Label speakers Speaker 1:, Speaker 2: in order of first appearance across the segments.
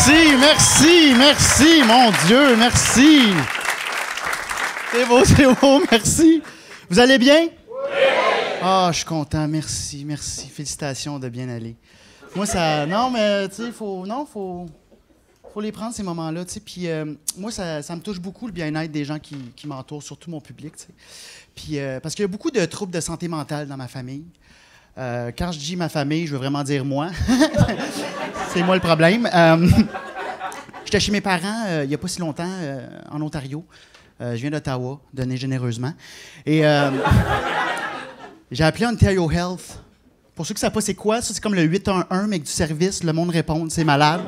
Speaker 1: merci, mon Dieu, merci. C'est beau, merci. Vous allez bien? Oui! Ah, je suis content, merci. Félicitations de bien aller. Moi, ça... Non, mais, tu sais, faut les prendre, ces moments-là, tu sais. Puis, moi, ça me touche beaucoup, le bien-être des gens qui m'entourent, surtout mon public, tu sais. Puis, parce qu'il y a beaucoup de troubles de santé mentale dans ma famille. Quand je dis ma famille, je veux vraiment dire moi. C'est moi le problème. J'étais chez mes parents il n'y a pas si longtemps, en Ontario. Je viens d'Ottawa, donné généreusement. Et j'ai appelé Ontario Health. Pour ceux qui ne savent pas c'est quoi, ça c'est comme le 811, mais avec du service, le monde répond, c'est malade.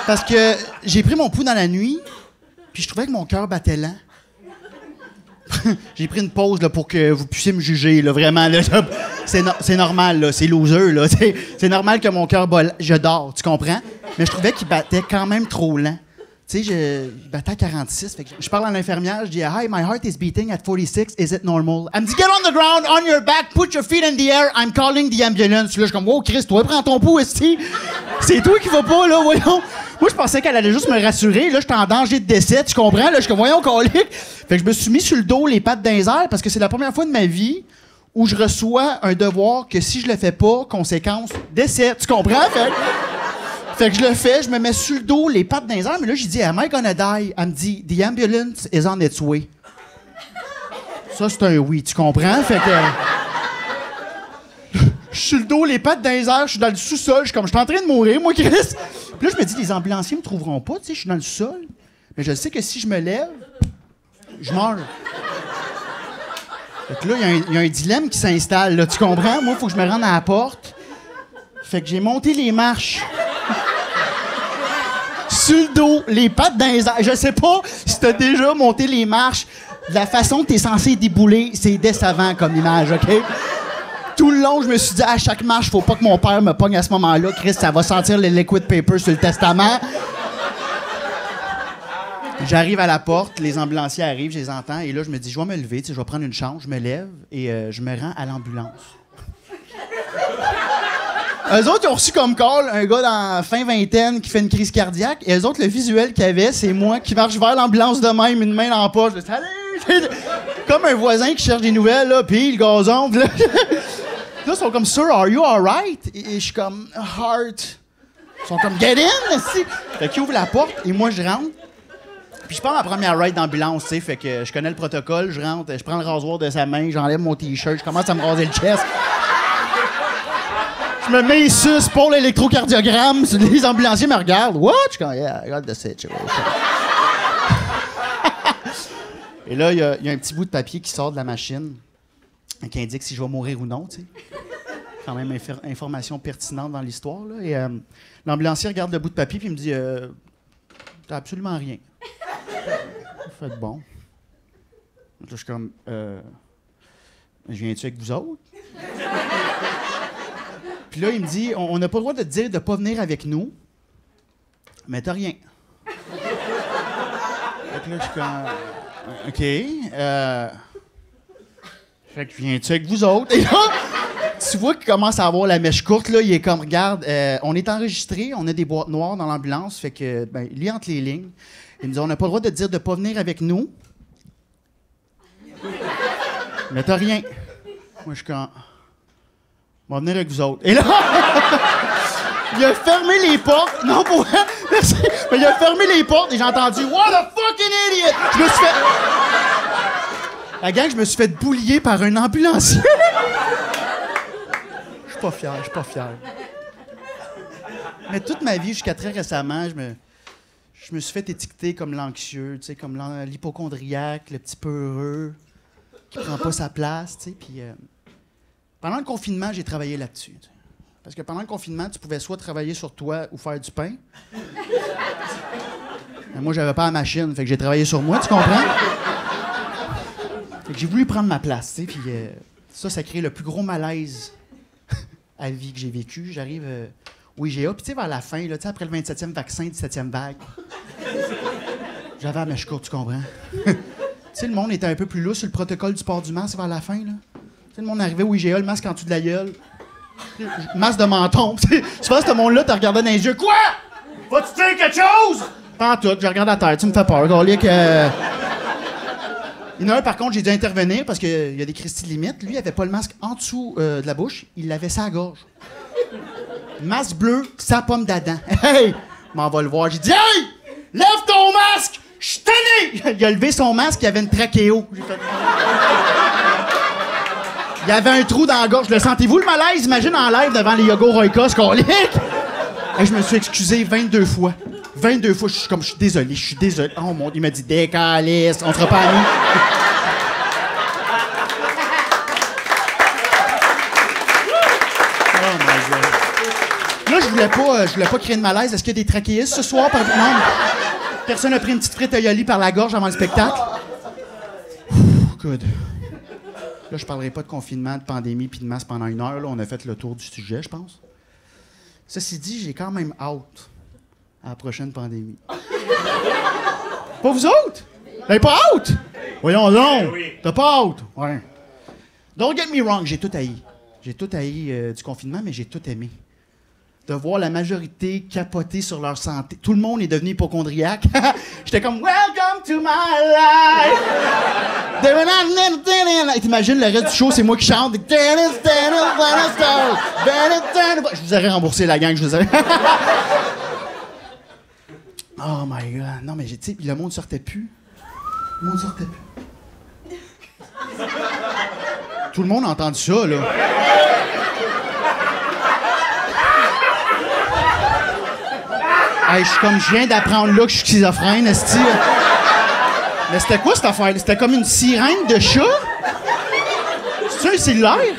Speaker 1: Parce que j'ai pris mon pouls dans la nuit, puis je trouvais que mon cœur battait lent. J'ai pris une pause là, pour que vous puissiez me juger, là, vraiment. Là, c'est normal, là, c'est loser. Là, c'est normal que mon cœur bat. Je dors, tu comprends? Mais je trouvais qu'il battait quand même trop lent. Tu sais, il battait à 46. Fait que je parle à l'infirmière, je dis « Hi, my heart is beating at 46. Is it normal? » Elle me dit « Get on the ground, on your back, put your feet in the air. I'm calling the ambulance. » Là, je suis comme « Wow, Chris, toi, prends ton pouls, esti. C'est toi qui va pas, là, voyons. » Moi, je pensais qu'elle allait juste me rassurer. Là, j'étais en danger de décès, tu comprends? Là, je suis comme « Voyons, colique. » Fait que je me suis mis sur le dos, les pattes dans les airs, parce que c'est la première fois de ma vie où je reçois un devoir que si je le fais pas, conséquence, décès. Tu comprends? Fait que je le fais, je me mets sur le dos, les pattes dans les airs, mais là, j'ai dit, am I gonna die? Elle me dit, the ambulance is on its way. Ça, c'est un oui, tu comprends? Fait que. Je suis sur le dos, les pattes dans les airs, je suis dans le sous-sol, je suis en train de mourir, moi, Chris. Puis là, je me dis, les ambulanciers me trouveront pas, tu sais, je suis dans le sol. Mais je sais que si je me lève, je meurs. Fait que là, il y a un dilemme qui s'installe, là, tu comprends? Moi, il faut que je me rende à la porte. Fait que j'ai monté les marches. Sur le dos, les pattes dans les airs. Je sais pas si t'as déjà monté les marches. De la façon que t'es censé débouler, c'est décevant comme image, OK? Tout le long, je me suis dit, à chaque marche, faut pas que mon père me pogne à ce moment-là. Chris, ça va sentir le liquid paper sur le testament. J'arrive à la porte, les ambulanciers arrivent, je les entends, et là, je me dis, je vais me lever, je vais prendre une chance, je me lève, et je me rends à l'ambulance. Eux autres, ils ont reçu comme call un gars dans fin vingtaine qui fait une crise cardiaque. Et eux autres, le visuel qu'il y avait, c'est moi qui marche vers l'ambulance de même, une main dans la poche. Salut! Comme un voisin qui cherche des nouvelles, là, puis le gazon. Là, ils sont comme, Sir, are you alright? Et je suis comme, Heart. Ils sont comme, Get in! Fait qu'ils ouvrent la porte et moi, je rentre. Puis je prends ma première ride d'ambulance, tu sais. Fait que je connais le protocole, je rentre, je prends le rasoir de sa main, j'enlève mon t-shirt, je commence à me raser le chest. Je me mets sus pour l'électrocardiogramme. Les ambulanciers me regardent. What? Je suis comme, yeah, I got the situation. Et là, il y a un petit bout de papier qui sort de la machine qui indique si je vais mourir ou non, tu sais. Quand même information pertinente dans l'histoire, là. Et l'ambulancier regarde le bout de papier puis il me dit t'as absolument rien. Faites bon. Là, je suis comme je viens-tu avec vous autres? Puis là, il me dit, on n'a pas le droit de te dire de ne pas venir avec nous, mais t'as rien. Fait que là, je suis comme, OK. Fait que viens-tu avec vous autres? Et là, tu vois qu'il commence à avoir la mèche courte, là. Il est comme, regarde, on est enregistré, on a des boîtes noires dans l'ambulance, fait que, ben, lis entre les lignes. Il me dit, on n'a pas le droit de te dire de ne pas venir avec nous, mais t'as rien. Moi, je suis comme... On va venir avec vous autres. Et là, il a fermé les portes. Non, pour vrai, merci. Mais il a fermé les portes et j'ai entendu « What a fucking idiot! » Je me suis fait... La gang, je me suis fait boulier par un ambulancier. Je suis pas fier. Mais toute ma vie, jusqu'à très récemment, je me suis fait étiqueter comme l'anxieux, tu sais, comme l'hypocondriaque, le petit peu heureux, qui prend pas sa place, tu sais, puis... Pendant le confinement, j'ai travaillé là-dessus. Parce que pendant le confinement, tu pouvais soit travailler sur toi ou faire du pain. Mais moi, j'avais pas la machine, fait que j'ai travaillé sur moi, tu comprends? Fait que j'ai voulu prendre ma place, tu sais, puis ça crée le plus gros malaise à vie que j'ai vécu. J'arrive au IGA, puis tu sais, vers la fin, là, après le 27e vaccin, 17e vague, j'avais la mèche courte, tu comprends? Tu sais, le monde était un peu plus lourd sur le protocole du port du masque vers la fin, là. Tu sais, le monde arrivait au IGA, le masque en dessous de la gueule, masque de menton. Souvent, ce monde-là, t'as regardé dans les yeux. Quoi? Vas-tu dire quelque chose? Pas en tout, je regarde la terre, tu me fais peur, Golic. Il y en a un, par contre, j'ai dû intervenir parce qu'il y a des Christy de limite. Lui, il avait pas le masque en dessous de la bouche, il l'avait ça à la gorge. Masque bleu, sa pomme d'Adam. Hey! M'en va le voir, j'ai dit, hey! Lève ton masque! Je suis tanné! Il a levé son masque, il y avait une trachéo. J'ai fait... Il y avait un trou dans la gorge. Le sentez-vous le malaise? Imagine en live devant les Yogo Royka, Colique! Et je me suis excusé 22 fois. 22 fois, je suis désolé, je suis désolé. Oh mon Dieu, il m'a dit décalisse, on sera pas amis. Oh my God. Là, je voulais pas créer de malaise. Est-ce qu'il y a des trachéistes ce soir? Non. Personne n'a pris une petite frite à Yoli par la gorge avant le spectacle? Good. Là, je parlerai pas de confinement, de pandémie puis de masque pendant 1 heure. Là, on a fait le tour du sujet, je pense. Ceci dit, j'ai quand même hâte à la prochaine pandémie. Pas vous autres? Vous n'avez pas hâte? Voyons donc! T'as pas hâte? Ouais. Don't get me wrong, j'ai tout haï. J'ai tout haï du confinement, mais j'ai tout aimé. De voir la majorité capoter sur leur santé. Tout le monde est devenu hypochondriaque. J'étais comme « Welcome to my life! » Et t'imagines, le reste du show, c'est moi qui chante. Je vous aurais remboursé la gang, je vous aurais... Oh my God. Non, mais tu sais, le monde sortait plus. Le monde sortait plus. Tout le monde a entendu ça, là. Hey, je viens d'apprendre là que je suis schizophrène, esti. Mais c'était quoi cette affaire? C'était comme une sirène de chat? C'est un cellulaire?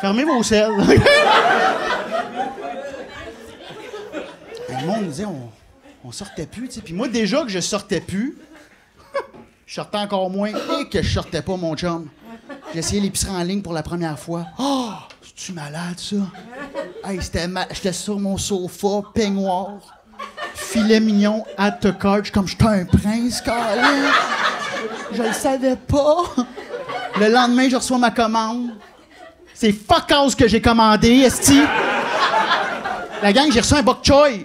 Speaker 1: Fermez vos selles. Le monde disait, on sortait plus, tu sais. Puis moi, déjà que je sortais plus, je sortais encore moins et que je sortais pas, mon chum. J'ai essayé l'épicerie en ligne pour la première fois. Oh! C'est-tu malade, ça? Hey, j'étais sur mon sofa, peignoir, filet mignon, add to cart. Comme j'étais un prince, Colin. Je le savais pas. Le lendemain, je reçois ma commande. C'est fuck all ce que j'ai commandé, esti. La gang, j'ai reçu un bok choy.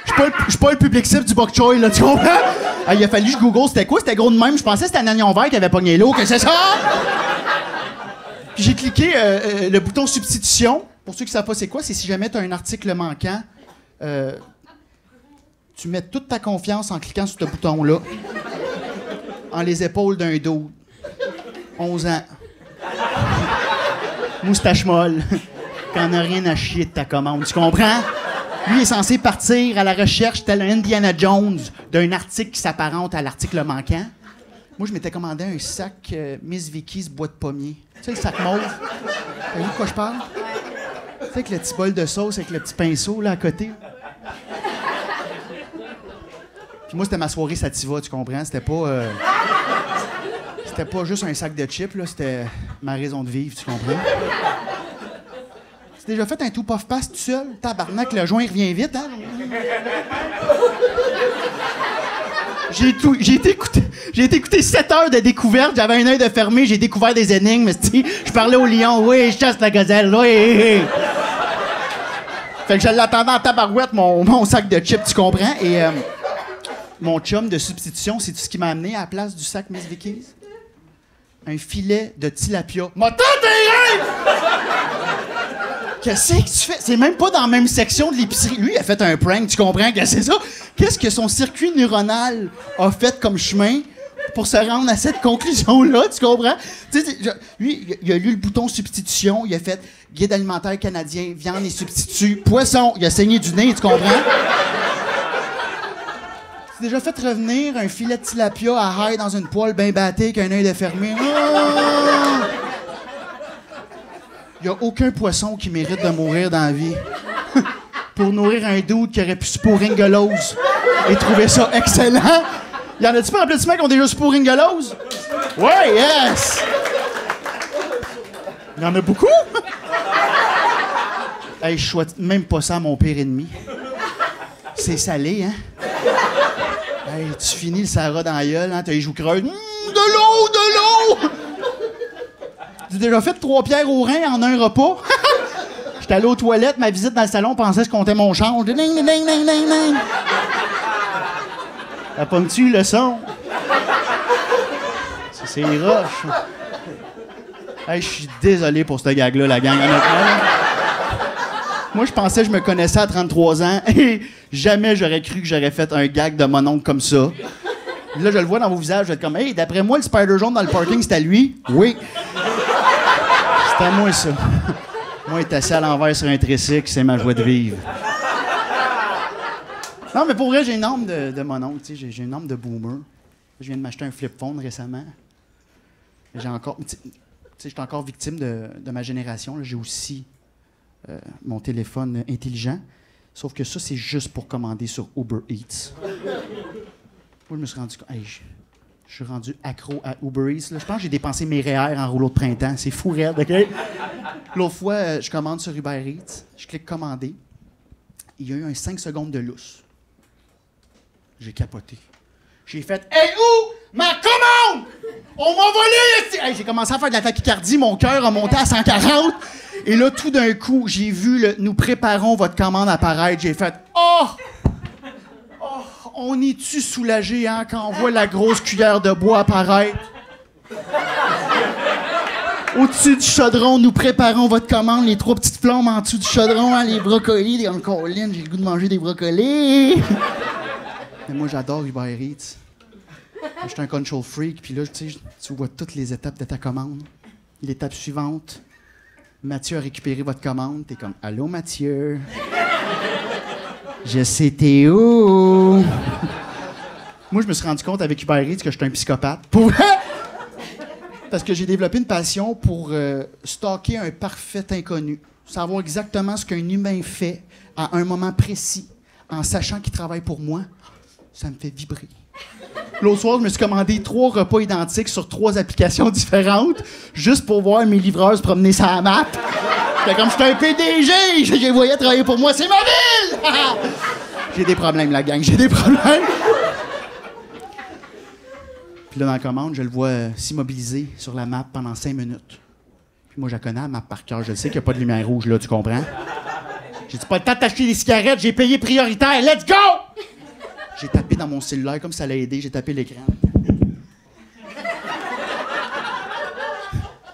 Speaker 1: Je suis pas le public cible du bok choy, là, tu comprends? Il a fallu que je google c'était quoi? C'était gros de même. Je pensais que c'était un oignon vert qui avait pogné l'eau. Que c'est ça? Puis j'ai cliqué le bouton substitution. Pour ceux qui ne savent pas c'est quoi, c'est si jamais tu as un article manquant, tu mets toute ta confiance en cliquant sur ce bouton-là. En les épaules d'un dos. 11 ans. Moustache molle. Qu'on n'a rien à chier de ta commande. Tu comprends? Lui est censé partir à la recherche, tel un Indiana Jones, d'un article qui s'apparente à l'article manquant. Moi, je m'étais commandé un sac Miss Vicky's bois de pommier. Tu sais, le sac mauve. T'as vu de quoi je parle? Tu sais, avec le petit bol de sauce, avec le petit pinceau, là, à côté. Puis moi, c'était ma soirée sativa, tu comprends? C'était pas juste un sac de chips, là. C'était ma raison de vivre, tu comprends? Tu as déjà fait un tout puff pass tout seul? Tabarnak, le joint revient vite, hein? J'ai été écouter 7 heures de découverte, j'avais un œil de fermé, j'ai découvert des énigmes, je parlais au lion, oui, je chasse la gazelle, oui. Fait que je l'attendais en tabarouette, mon sac de chips, tu comprends? Et mon chum de substitution, c'est tout ce qui m'a amené à la place du sac Miss Vicky's? Un filet de tilapia. M'a tenté! Qu'est-ce que tu fais? C'est même pas dans la même section de l'épicerie. Lui, il a fait un prank, tu comprends? Que c'est ça? Qu'est-ce que son circuit neuronal a fait comme chemin pour se rendre à cette conclusion-là, tu comprends? Tu sais, lui, il a lu le bouton substitution, il a fait guide alimentaire canadien, viande et substituts, poisson, il a saigné du nez, tu comprends? Tu déjà fait revenir un filet de tilapia à haille dans une poêle bien battée avec un œil de fermé. Oh! Il n'y a aucun poisson qui mérite de mourir dans la vie. Pour nourrir un dude qui aurait pu se pour Ringolos et trouver ça excellent. Y en a-tu pas applaudissements qui ont déjà se pour Ringolos? Ouais, yes! Il y en a beaucoup? Hey, je souhaite même pas ça à mon pire ennemi. C'est salé, hein? Hey, tu finis le Sahara dans la gueule, hein? T'as les joues creuses. De l'eau, de l'eau! J'ai déjà fait 3 pierres au rein en un repas. J'étais allé aux toilettes, ma visite dans le salon, pensait que je comptais mon change. Ding, ding, ding, ding, ding. T'as pas tu le son? C'est roche. Hey, je suis désolé pour ce gag-là, la gang, honnêtement. Moi, je pensais que je me connaissais à 33 ans et jamais j'aurais cru que j'aurais fait un gag de mon oncle comme ça. Là, je le vois dans vos visages, je vais être comme « Hey, d'après moi, le spider jaune dans le parking, c'est à lui? » Oui. C'est à moi, ça. Moi, être assis à l'envers sur un tricycle, c'est ma joie de vivre. Non, mais pour vrai, j'ai une âme de mon oncle, tu sais, j'ai une âme de boomer. Je viens de m'acheter un flip phone récemment. J'ai encore... Tu sais, j'étais encore victime de ma génération. Là. J'ai aussi mon téléphone intelligent. Sauf que ça, c'est juste pour commander sur Uber Eats. Moi, je me suis rendu... Hey, je suis rendu accro à Uber Eats. Là. Je pense que j'ai dépensé mes REER en rouleau de printemps. C'est fou raide, OK? L'autre fois, je commande sur Uber Eats. Je clique « Commander ». Il y a eu un 5 secondes de lousse. J'ai capoté. J'ai fait « Hey, où? Ma commande! On m'a volé! » Hey, j'ai commencé à faire de la tachycardie. Mon cœur a monté à 140. Et là, tout d'un coup, j'ai vu le « Nous préparons votre commande » apparaître. J'ai fait « Oh! On est-tu soulagé, hein, quand on voit la grosse cuillère de bois apparaître? Au-dessus du chaudron, nous préparons votre commande, les 3 petites flammes en dessous du chaudron, hein, les brocolis, les encolines, j'ai le goût de manger des brocolis. Mais moi, j'adore Uber Eats. Je suis un control freak, puis là, tu sais, tu vois toutes les étapes de ta commande. L'étape suivante, Mathieu a récupéré votre commande. T'es comme « Allô, Mathieu? » Je sais t'es où? Moi, je me suis rendu compte avec Uber Eats que j'étais un psychopathe. Pour vrai? Parce que j'ai développé une passion pour stalker un parfait inconnu. Savoir exactement ce qu'un humain fait à un moment précis, en sachant qu'il travaille pour moi. Ça me fait vibrer. L'autre soir, je me suis commandé 3 repas identiques sur 3 applications différentes, juste pour voir mes livreurs se promener sur la map. C'était comme j'étais un PDG, je les voyais travailler pour moi, c'est ma ville! J'ai des problèmes, la gang, j'ai des problèmes. Puis là, dans la commande, je le vois s'immobiliser sur la map pendant 5 minutes. Puis moi, je la connais, la map par cœur. Je le sais qu'il n'y a pas de lumière rouge, là, tu comprends? J'ai dit, pas le temps de t'acheter des cigarettes, j'ai payé prioritaire, let's go! J'ai tapé dans mon cellulaire, comme ça l'a aidé, j'ai tapé l'écran.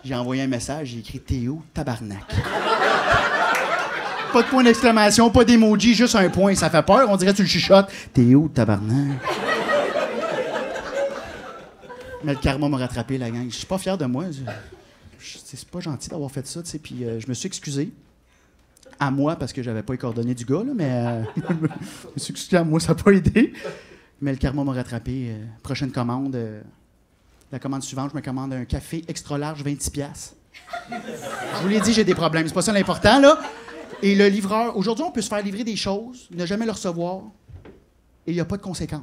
Speaker 1: J'ai envoyé un message, j'ai écrit « Théo, tabarnak ». Pas de point d'exclamation, pas d'emoji, juste un point. Ça fait peur, on dirait que tu le chuchotes. « Théo, tabarnak ». Mais le karma m'a rattrapé, la gang. Je suis pas fier de moi. C'est pas gentil d'avoir fait ça, tu sais. Puis je me suis excusé. À moi, parce que j'avais pas les coordonnées du gars, là, mais je me suis excusé à moi, ça n'a pas aidé. Mais le karma m'a rattrapé. Prochaine commande. La commande suivante, je me commande un café extra large, 26$. Je vous l'ai dit, j'ai des problèmes. C'est pas ça l'important, là. Et le livreur... Aujourd'hui, on peut se faire livrer des choses, ne jamais le recevoir, et il n'y a pas de conséquences.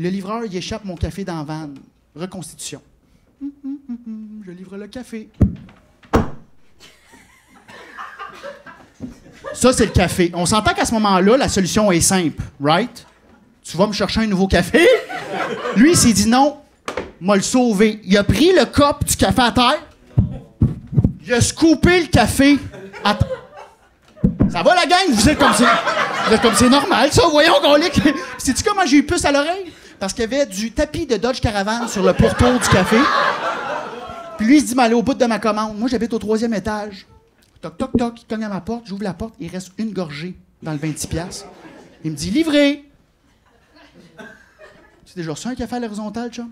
Speaker 1: Le livreur, il échappe mon café dans la vanne. Reconstitution. Je livre le café. Ça, c'est le café. On s'entend qu'à ce moment-là, la solution est simple, right? Tu vas me chercher un nouveau café? Lui, il s'est dit non, m'a le sauvé. Il a pris le cup du café à terre, il a scoopé le café à terre. Ça va, la gang? Vous êtes comme ça. Vous êtes comme c'est normal, ça. Voyons qu'on lit. Sais-tu comment j'ai eu puce à l'oreille? Parce qu'il y avait du tapis de Dodge Caravan sur le pourtour du café. Puis lui, il se dit, m'aller au bout de ma commande. Moi, j'habite au 3e étage. Toc, toc, toc, il cogne à ma porte, j'ouvre la porte, il reste une gorgée dans le 26$. Il me dit, livré! Tu as déjà reçu un café à l'horizontale, chum?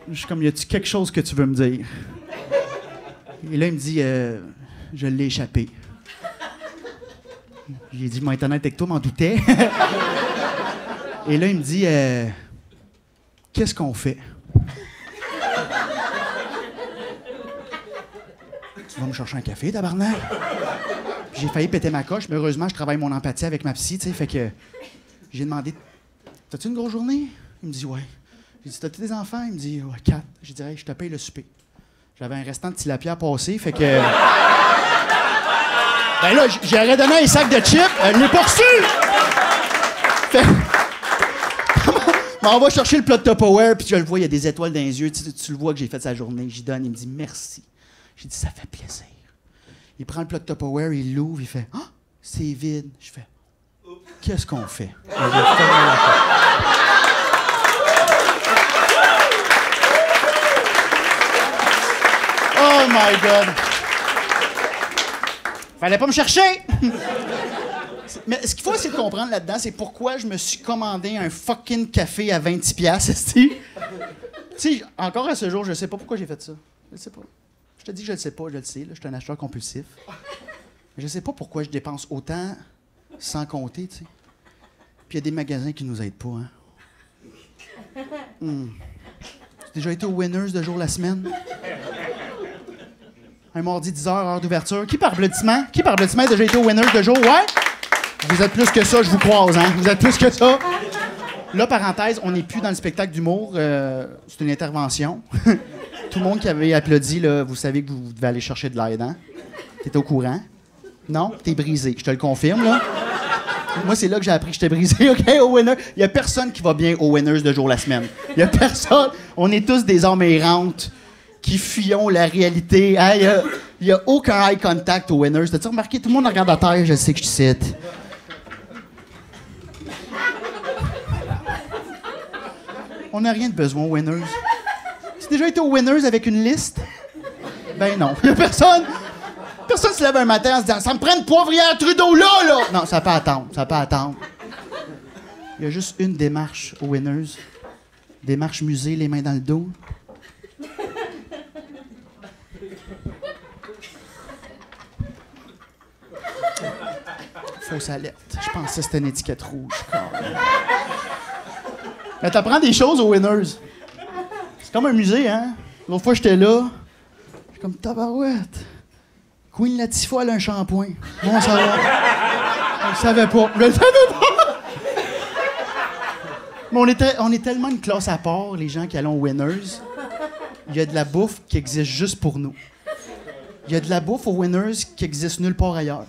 Speaker 1: Je suis comme, y a-tu quelque chose que tu veux me dire? Et là, il me dit, je l'ai échappé. J'ai dit, moi, être honnête avec toi, m'en doutais. Et là, il me dit, qu'est-ce qu'on fait? Tu vas me chercher un café, tabarnak? J'ai failli péter ma coche, mais heureusement, je travaille mon empathie avec ma psy, tu sais, fait que j'ai demandé, t'as-tu une grosse journée? Il me dit, ouais. J'ai dit, t'as-tu des enfants? Il me dit, ouais, 4. J'ai dit, hey, je te paye le souper. J'avais un restant de tilapia à passer, fait que... Ben là, j'aurais donné un sac de chips, je l'ai pas reçu! Fait... on va chercher le plat de Tupperware, puis je le vois, il y a des étoiles dans les yeux. Tu le vois que j'ai fait sa journée. J'y donne, il me dit merci. J'ai dit, ça fait plaisir. Il prend le plat de Tupperware, il l'ouvre, il fait « Ah, c'est vide. » Je fais « Qu'est-ce qu'on fait? » Oh my God! Fallait pas me chercher! Mais ce qu'il faut essayer de comprendre là-dedans, c'est pourquoi je me suis commandé un fucking café à 26$, tu sais, encore à ce jour, je sais pas pourquoi j'ai fait ça. Je sais pas. Je te dis que je le sais pas, je le sais, là, je suis un acheteur compulsif. Mais je sais pas pourquoi je dépense autant sans compter, tu sais. Puis il y a des magasins qui nous aident pas, hein. J'ai déjà été au Winners de jour la semaine. Un mardi 10h, heure d'ouverture. Qui par applaudissement? Qui par applaudissement a déjà été au Winners de jour? Ouais? Vous êtes plus que ça, je vous croise, hein? Vous êtes plus que ça. Là, parenthèse, on n'est plus dans le spectacle d'humour. C'est une intervention. Tout le monde qui avait applaudi, là, vous savez que vous devez aller chercher de l'aide, hein? T'es au courant? Non? T'es brisé. Je te le confirme, là. Moi, c'est là que j'ai appris que j'étais brisé, OK, au Winners. Il y a personne qui va bien au Winners de jour la semaine. Il y a personne. On est tous des âmes errantes qui fuyons la réalité. Il y a aucun eye contact au Winners. T'as-tu remarqué? Tout le monde regarde à terre, je sais que je cite. On n'a rien de besoin au Winners. Tu as déjà été au Winners avec une liste? Ben non. Il y a personne. Personne se lève un matin en se disant « Ça me prend une poivrière Trudeau là, là! » Non, ça peut attendre. Ça peut attendre. Il y a juste une démarche au Winners. Démarche musée, les mains dans le dos. Fausse alerte. Je pensais que c'était une étiquette rouge. Mais t'apprends des choses aux Winners. C'est comme un musée, hein? L'autre fois, j'étais là. Je suis comme tabarouette. Queen Latifah, elle a un shampoing. Bon, ça va. Je le savais pas. Je le savais pas! Mais on est tellement une classe à part, les gens qui allons aux Winners. Il y a de la bouffe qui existe juste pour nous. Il y a de la bouffe aux Winners qui existe nulle part ailleurs.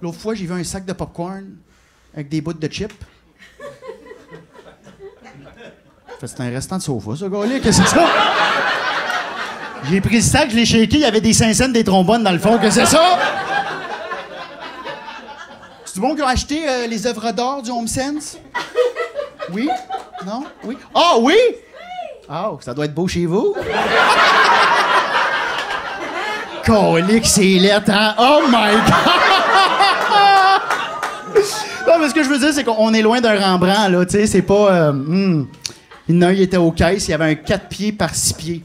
Speaker 1: L'autre fois, j'ai vu un sac de popcorn avec des bouts de chips. C'est un restant de sofa, ce gars-là. Qu'est-ce que c'est ça? J'ai pris le sac, je l'ai shaké, il y avait des Saint-Saëns, des trombones dans le fond. Qu'est-ce que c'est ça? C'est du bon qui ont acheté les œuvres d'art du Home Sense? Oui? Non? Oui? Ah, oui? Ah, ça doit être beau chez vous. Colique, c'est lettre, hein? Oh my God! Non, mais ce que je veux dire, c'est qu'on est loin d'un Rembrandt, là, tu sais, c'est pas... Il était aux caisses, il y avait un 4 pieds par 6 pieds.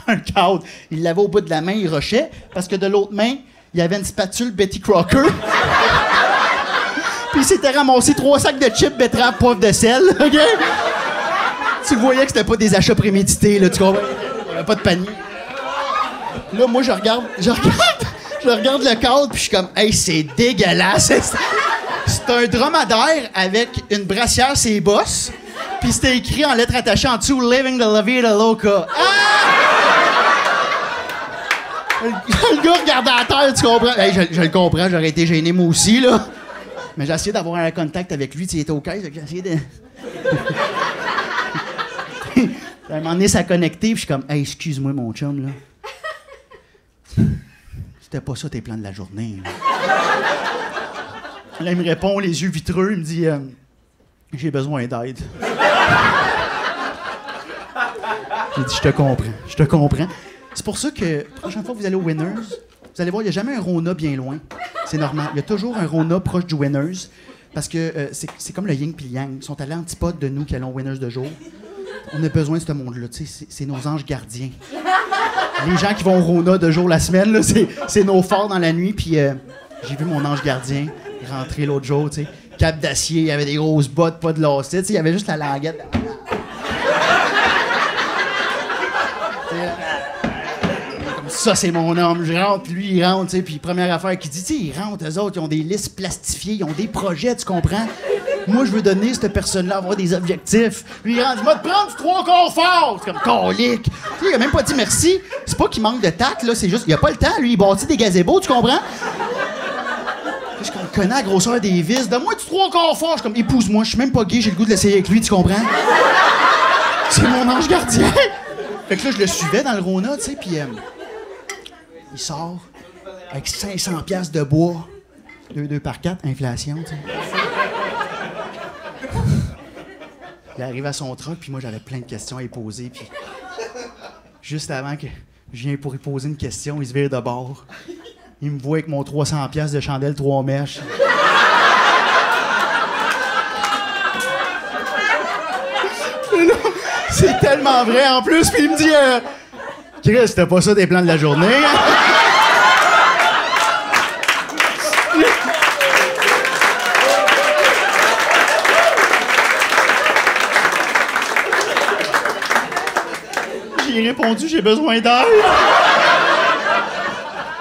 Speaker 1: Un cadre. Il l'avait au bout de la main, il rushait, parce que de l'autre main, il y avait une spatule Betty Crocker. Puis il s'était ramassé 3 sacs de chips, betterave, poivre de sel, OK? Tu voyais que c'était pas des achats prémédités, là, tu comprends? Il n'y avait pas de panier. Là, moi, je regarde le cadre, puis je suis comme, hey, c'est dégueulasse. C'est un dromadaire avec une brassière ses bosses, puis c'était écrit en lettres attachées en dessous, Living the La Vida Loca. Le gars regardait à terre, tu comprends? Hey, je le comprends, j'aurais été gêné moi aussi, là. Mais j'ai essayé d'avoir un contact avec lui, tu sais, il était au caisse, j'ai essayé de. À un moment donné, ça a connecté, puis je suis comme, hey, excuse-moi, mon chum, là. C'était pas ça tes plans de la journée, là. Là, il me répond, les yeux vitreux, il me dit, j'ai besoin d'aide. J'ai dit, je te comprends. C'est pour ça que, la prochaine fois que vous allez au Winners, vous allez voir, il n'y a jamais un Rona bien loin. C'est normal. Il y a toujours un Rona proche du Winners. Parce que c'est comme le yin puis le yang. Ils sont à l'antipode de nous qui allons au Winners de jour. On a besoin de ce monde-là. C'est nos anges gardiens. Les gens qui vont au Rona de jour la semaine, là, c'est nos forts dans la nuit. Puis j'ai vu mon ange gardien rentrer l'autre jour. T'sais. Cap d'acier, il y avait des grosses bottes, pas de lacets. Il y avait juste la languette. Ça, c'est mon homme. Je rentre, puis lui, il rentre, tu sais. Puis première affaire qu'il dit, tu sais, ils rentrent, eux autres, ils ont des listes plastifiées, ils ont des projets, tu comprends? Moi, je veux donner cette personne-là avoir des objectifs. Lui, il rentre, il va te prendre du 3 quarts fort. C'est comme, colique. Tu sais, il a même pas dit merci. C'est pas qu'il manque de tact, là, c'est juste, il a pas le temps, lui, il bâtit des gazebos, tu comprends? Je comme, connais la grosseur des vis. Donne-moi du 3/4 fort. Je suis comme, épouse-moi, je suis même pas gay, j'ai le goût de l'essayer avec lui, tu comprends? C'est mon ange gardien. Fait que là, je le suivais dans le Rona, tu sais, puis il sort avec 500 piastres de bois. 2 par 4, inflation, tu sais. Il arrive à son truck, puis moi, j'avais plein de questions à lui poser, puis juste avant que je viens pour lui poser une question, il se vire de bord. Il me voit avec mon 300 piastres de chandelle 3 mèches. C'est tellement vrai en plus, puis il me dit Chris, c'était pas ça tes plans de la journée? J'ai répondu, j'ai besoin d'air.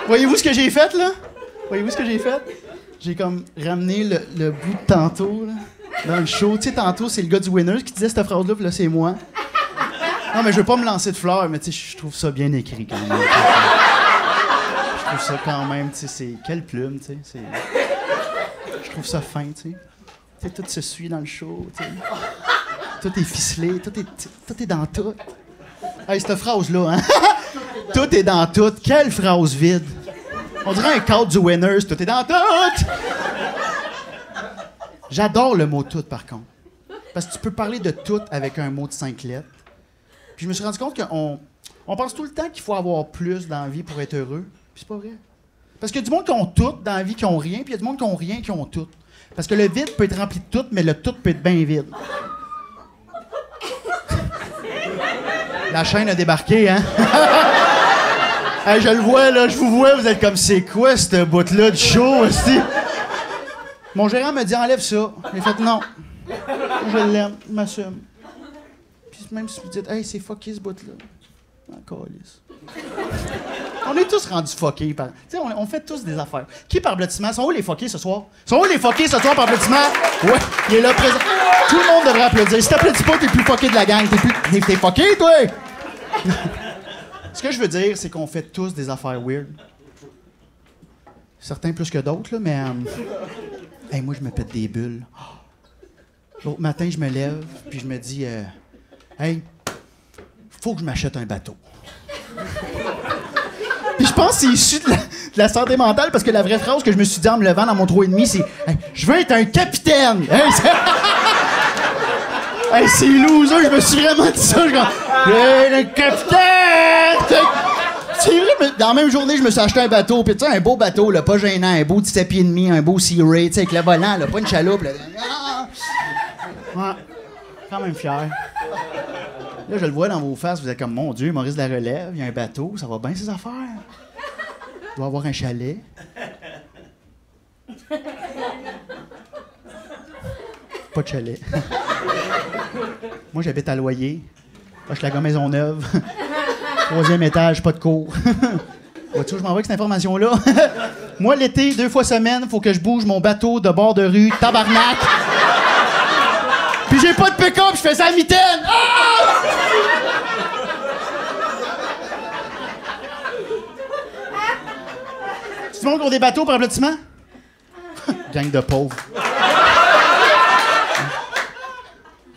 Speaker 1: Voyez-vous ce que j'ai fait, là? Voyez-vous ce que j'ai fait? J'ai comme ramené le bout de tantôt, là, dans le show. Tu sais, tantôt, c'est le gars du Winner qui disait cette phrase-là, puis là, c'est moi. Non, mais je veux pas me lancer de fleurs, mais tu sais, je trouve ça bien écrit, quand même. Je trouve ça quand même, tu sais, c'est... Quelle plume, tu sais, je trouve ça fin, tu sais. Tu sais, tout se suit dans le show, tu sais. Tout est ficelé, tout est dans tout. Hey, cette phrase-là, hein? Tout est dans tout. Quelle phrase vide. On dirait un cadre du Winners. Tout est dans tout. J'adore le mot tout, par contre. Parce que tu peux parler de tout avec un mot de 5 lettres. Puis je me suis rendu compte qu'on pense tout le temps qu'il faut avoir plus dans la vie pour être heureux. Puis c'est pas vrai. Parce qu'il y a du monde qui ont tout dans la vie qui ont rien, puis il y a du monde qui ont rien qui ont tout. Parce que le vide peut être rempli de tout, mais le tout peut être bien vide. La chaîne a débarqué, hein? Hey, je le vois, là, je vous vois, vous êtes comme, c'est quoi, cette bout-là de show, aussi? Mon gérant me dit, enlève ça. J'ai fait, non. Je l'aime, je m'assume. Puis même si vous dites, hey, c'est fucké, ce bout-là. Encore lisse. On est tous rendus fuckés par. Tu sais, on fait tous des affaires. Qui par applaudissement? Sont où les fuckés ce soir? Sont où les fuckés ce soir par applaudissement? Ouais, il est là présent. Tout le monde devrait applaudir. Si t'applaudis pas, t'es plus fucké de la gang. T'es fucké, toi! Ce que je veux dire, c'est qu'on fait tous des affaires weird. Certains plus que d'autres, là, mais. Hey, moi, je me pète des bulles. L'autre matin, je me lève, puis je me dis, hey, faut que je m'achète un bateau. Puis je pense que c'est issu de la santé mentale, parce que la vraie phrase que je me suis dit en me levant dans mon 3,5, c'est hey, je veux être un capitaine! Hey, hey, c'est loser, je me suis vraiment dit ça. Je suis un capitaine! C'est vrai, mais dans la même journée, je me suis acheté un bateau, puis tu sais, un beau bateau, là, pas gênant, un beau 17 pieds et demi, un beau Sea Ray, tu sais, avec le volant, là, pas une chaloupe. Là. Ouais, quand même fier. Là, je le vois dans vos faces, vous êtes comme, mon Dieu, Maurice de la Relève, il y a un bateau, ça va bien ses affaires. Il doit avoir un chalet. Pas de chalet. Moi, j'habite à Loyer. Hochelaga Maisonneuve. 3e étage, pas de cours. Vois-tu où je m'en vais avec cette information-là? Moi, l'été, 2 fois semaine, faut que je bouge mon bateau de bord de rue, tabarnak! Puis j'ai pas de pick-up, je fais ça à mitaine! Ah! C'est le monde qui ont des bateaux par applaudissement? Gang de pauvres.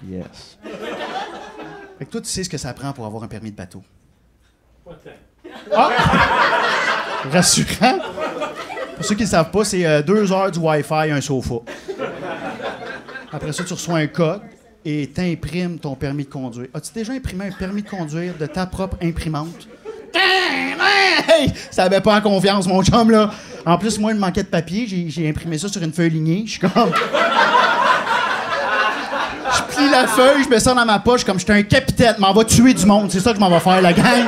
Speaker 1: Yes. Fait que toi, tu sais ce que ça prend pour avoir un permis de bateau. Ah! Rassurant. Pour ceux qui ne savent pas, c'est 2 heures du Wi-Fi et un sofa. Après ça, tu reçois un code et t'imprimes ton permis de conduire. As-tu déjà imprimé un permis de conduire de ta propre imprimante? Hey! Ça avait pas en confiance, mon chum, là. En plus, moi, il me manquait de papier. J'ai imprimé ça sur une feuille lignée. Je suis comme... Je plie la feuille, je mets ça dans ma poche comme j'étais un capitaine. M'en va tuer du monde. C'est ça que je m'en vais faire, la gang.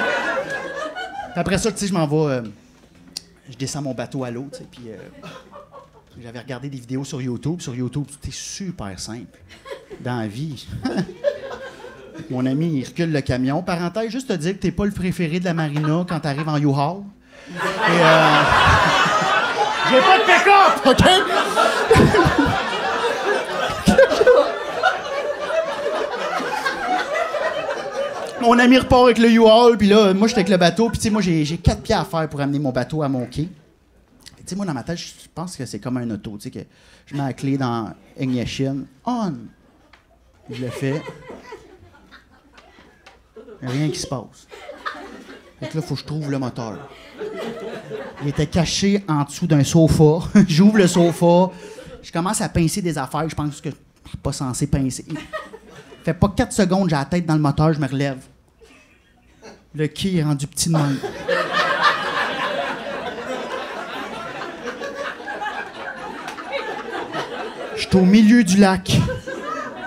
Speaker 1: Puis après ça, tu sais, je m'en vais... je descends mon bateau à l'eau, tu sais, puis... j'avais regardé des vidéos sur YouTube. Sur YouTube, c'était super simple. Dans la vie. Mon ami, il recule le camion. Parenthèse, juste te dire que t'es pas le préféré de la marina quand t'arrives en U-Haul. Et j'ai pas de pick-up, OK? Mon ami repart avec le U-Haul, puis là, moi, j'étais avec le bateau. Puis tu sais, moi, j'ai 4 pieds à faire pour amener mon bateau à mon quai. Tu sais, moi, dans ma tête, je pense que c'est comme un auto, tu sais, que je mets la clé dans Ignition, on. Je le fais. Rien qui se passe. Fait que là, il faut que je trouve le moteur. Il était caché en dessous d'un sofa. J'ouvre le sofa. Je commence à pincer des affaires. Je pense que je suis pas censé pincer. Fait pas 4 secondes, j'ai la tête dans le moteur, je me relève. Le quai est rendu petit de même. Je suis au milieu du lac,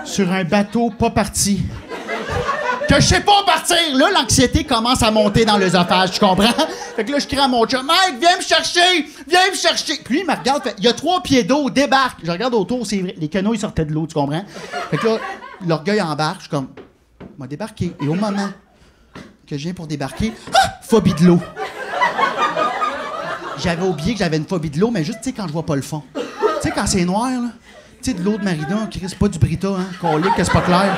Speaker 1: sur un bateau pas parti. Que je sais pas partir! Là, l'anxiété commence à monter dans l'œsophage, tu comprends? Fait que là, je crie à mon chum, « Mike, viens me chercher! Viens me chercher! » Puis lui, il me regarde, fait, il y a 3 pieds d'eau, débarque! Je regarde autour, c'est vrai, les canaux, ils sortaient de l'eau, tu comprends? Fait que là, l'orgueil embarque, je suis comme, « m'a débarqué. » Et au moment que je viens pour débarquer, phobie de l'eau. J'avais oublié que j'avais une phobie de l'eau, mais juste, tu sais, quand je vois pas le fond. Tu sais, quand c'est noir, là, tu sais, de l'eau de Marina, c'est pas du Brita, hein, qu'on lit que c'est pas clair.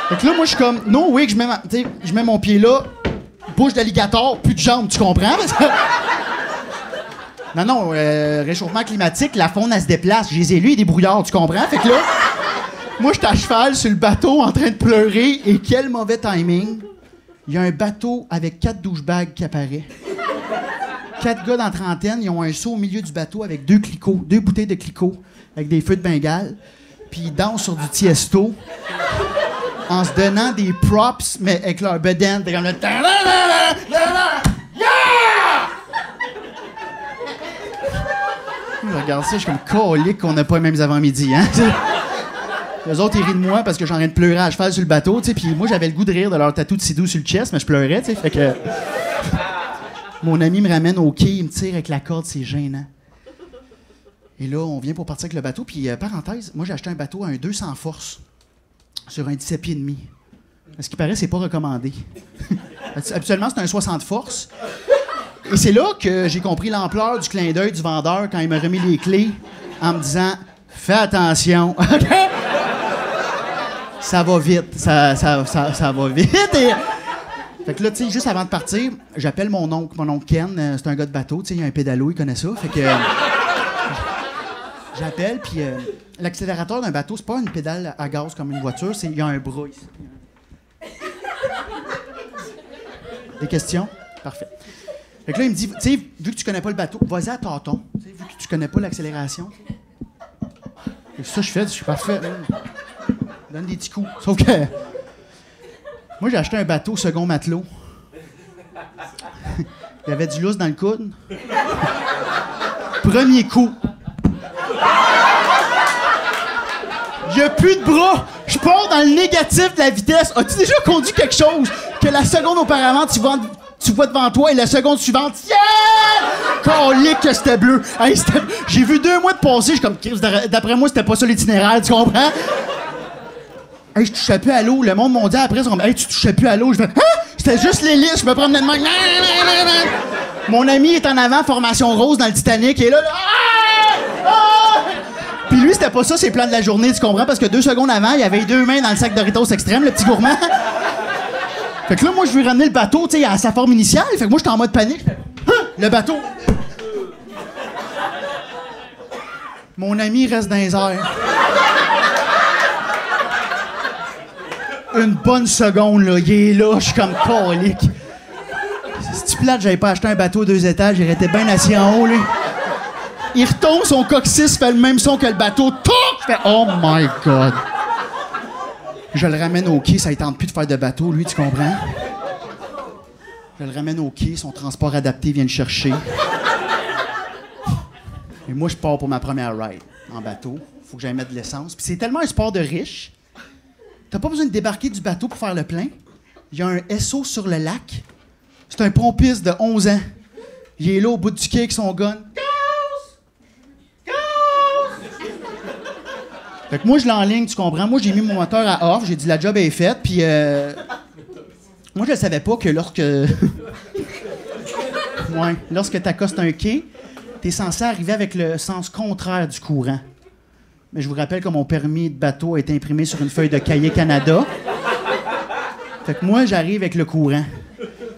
Speaker 1: Fait que là, moi, je suis comme, no way que je mets mon pied là, bouche d'alligator, plus de jambes, tu comprends? Non, réchauffement climatique, la faune, elle se déplace. J'ai les élus et des brouillards, tu comprends? Fait que là, moi, je suis à cheval sur le bateau en train de pleurer, et quel mauvais timing. Il y a un bateau avec 4 douchebags qui apparaît. 4 gars dans la trentaine, ils ont un seau au milieu du bateau avec 2 clicots, 2 bouteilles de clicots, avec des feux de Bengale, puis ils dansent sur du Tiesto. En se donnant des props, mais avec leur bedaine. T'es comme le... Je regarde ça, je suis comme colique qu'on n'a pas les mêmes avant-midi, hein? Les autres, ils rient de moi parce que j'en train de pleurer à cheval sur le bateau, tu sais. Puis moi, j'avais le goût de rire de leur tatou de sidou sur le chest, mais je pleurais, tu sais. Fait que... Mon ami me ramène au quai, il me tire avec la corde, c'est gênant. Et là, on vient pour partir avec le bateau. Puis, parenthèse, moi, j'ai acheté un bateau à un 200 forces. Sur un 17 pieds et demi. À ce qui paraît, c'est pas recommandé. Habituellement, c'est un 60 forces. Et c'est là que j'ai compris l'ampleur du clin d'œil du vendeur quand il m'a remis les clés en me disant « Fais attention! » Ça va vite. Ça va vite. Et... Fait que là, tu sais, juste avant de partir, j'appelle mon oncle Ken. C'est un gars de bateau. Tu sais, il a un pédalo, il connaît ça. Fait que... J'appelle, puis l'accélérateur d'un bateau, c'est pas une pédale à gaz comme une voiture, il y a un bras ici. Des questions? Parfait. Fait que là, il me dit, tu sais, vu que tu connais pas le bateau, vas-y à tâton. Vu que tu connais pas l'accélération. Et ça, je suis parfait. Donne des petits coups. Sauf que moi, j'ai acheté un bateau second matelot. Il y avait du lousse dans le coude. Premier coup. Il n'y a plus de bras. Je pars dans le négatif de la vitesse. As-tu déjà conduit quelque chose que la seconde auparavant, tu vois devant toi et la seconde suivante, yeah! Calique que c'était bleu. Hey, j'ai vu 2 mois de passer. Je suis comme, d'après moi, c'était pas ça l'itinéraire, tu comprends? Hey, je touchais plus à l'eau. Le monde mondial après, ils sont comme, hey, tu touchais plus à l'eau. Je fais, hein? C'était juste l'hélice. Je me promenais de main. Mon ami est en avant, formation rose dans le Titanic, et là, puis lui, c'était pas ça ses plans de la journée, tu comprends? Parce que 2 secondes avant, il avait 2 mains dans le sac Doritos extrême, le petit gourmand. Fait que là, moi, je lui ramener le bateau, tu sais, à sa forme initiale. Fait que moi, j'étais en mode panique. Je fais, le bateau. Mon ami reste dans les airs. Une bonne seconde, là, il est là, je suis comme colique. Si tu plates, j'avais pas acheté un bateau 2 étages, il était bien assis en haut, lui. Il retombe, son coccyx fait le même son que le bateau. Tout! Je fais, oh my God! Je le ramène au quai, ça ne tente plus de faire de bateau, lui, tu comprends? Je le ramène au quai, son transport adapté vient le chercher. Et moi, je pars pour ma première ride en bateau. Faut que j'aille mettre de l'essence. Puis c'est tellement un sport de riche, t'as pas besoin de débarquer du bateau pour faire le plein. Il y a un SO sur le lac. C'est un pompiste de 11 ans. Il est là au bout du quai avec son gun. Fait que moi, je l'enligne, tu comprends? Moi, j'ai mis mon moteur à off, j'ai dit la job est faite, puis moi, je ne savais pas que lorsque... ouais, lorsque tu accostes un quai, tu es censé arriver avec le sens contraire du courant. Mais je vous rappelle que mon permis de bateau a été imprimé sur une feuille de cahier Canada. Fait que moi, j'arrive avec le courant.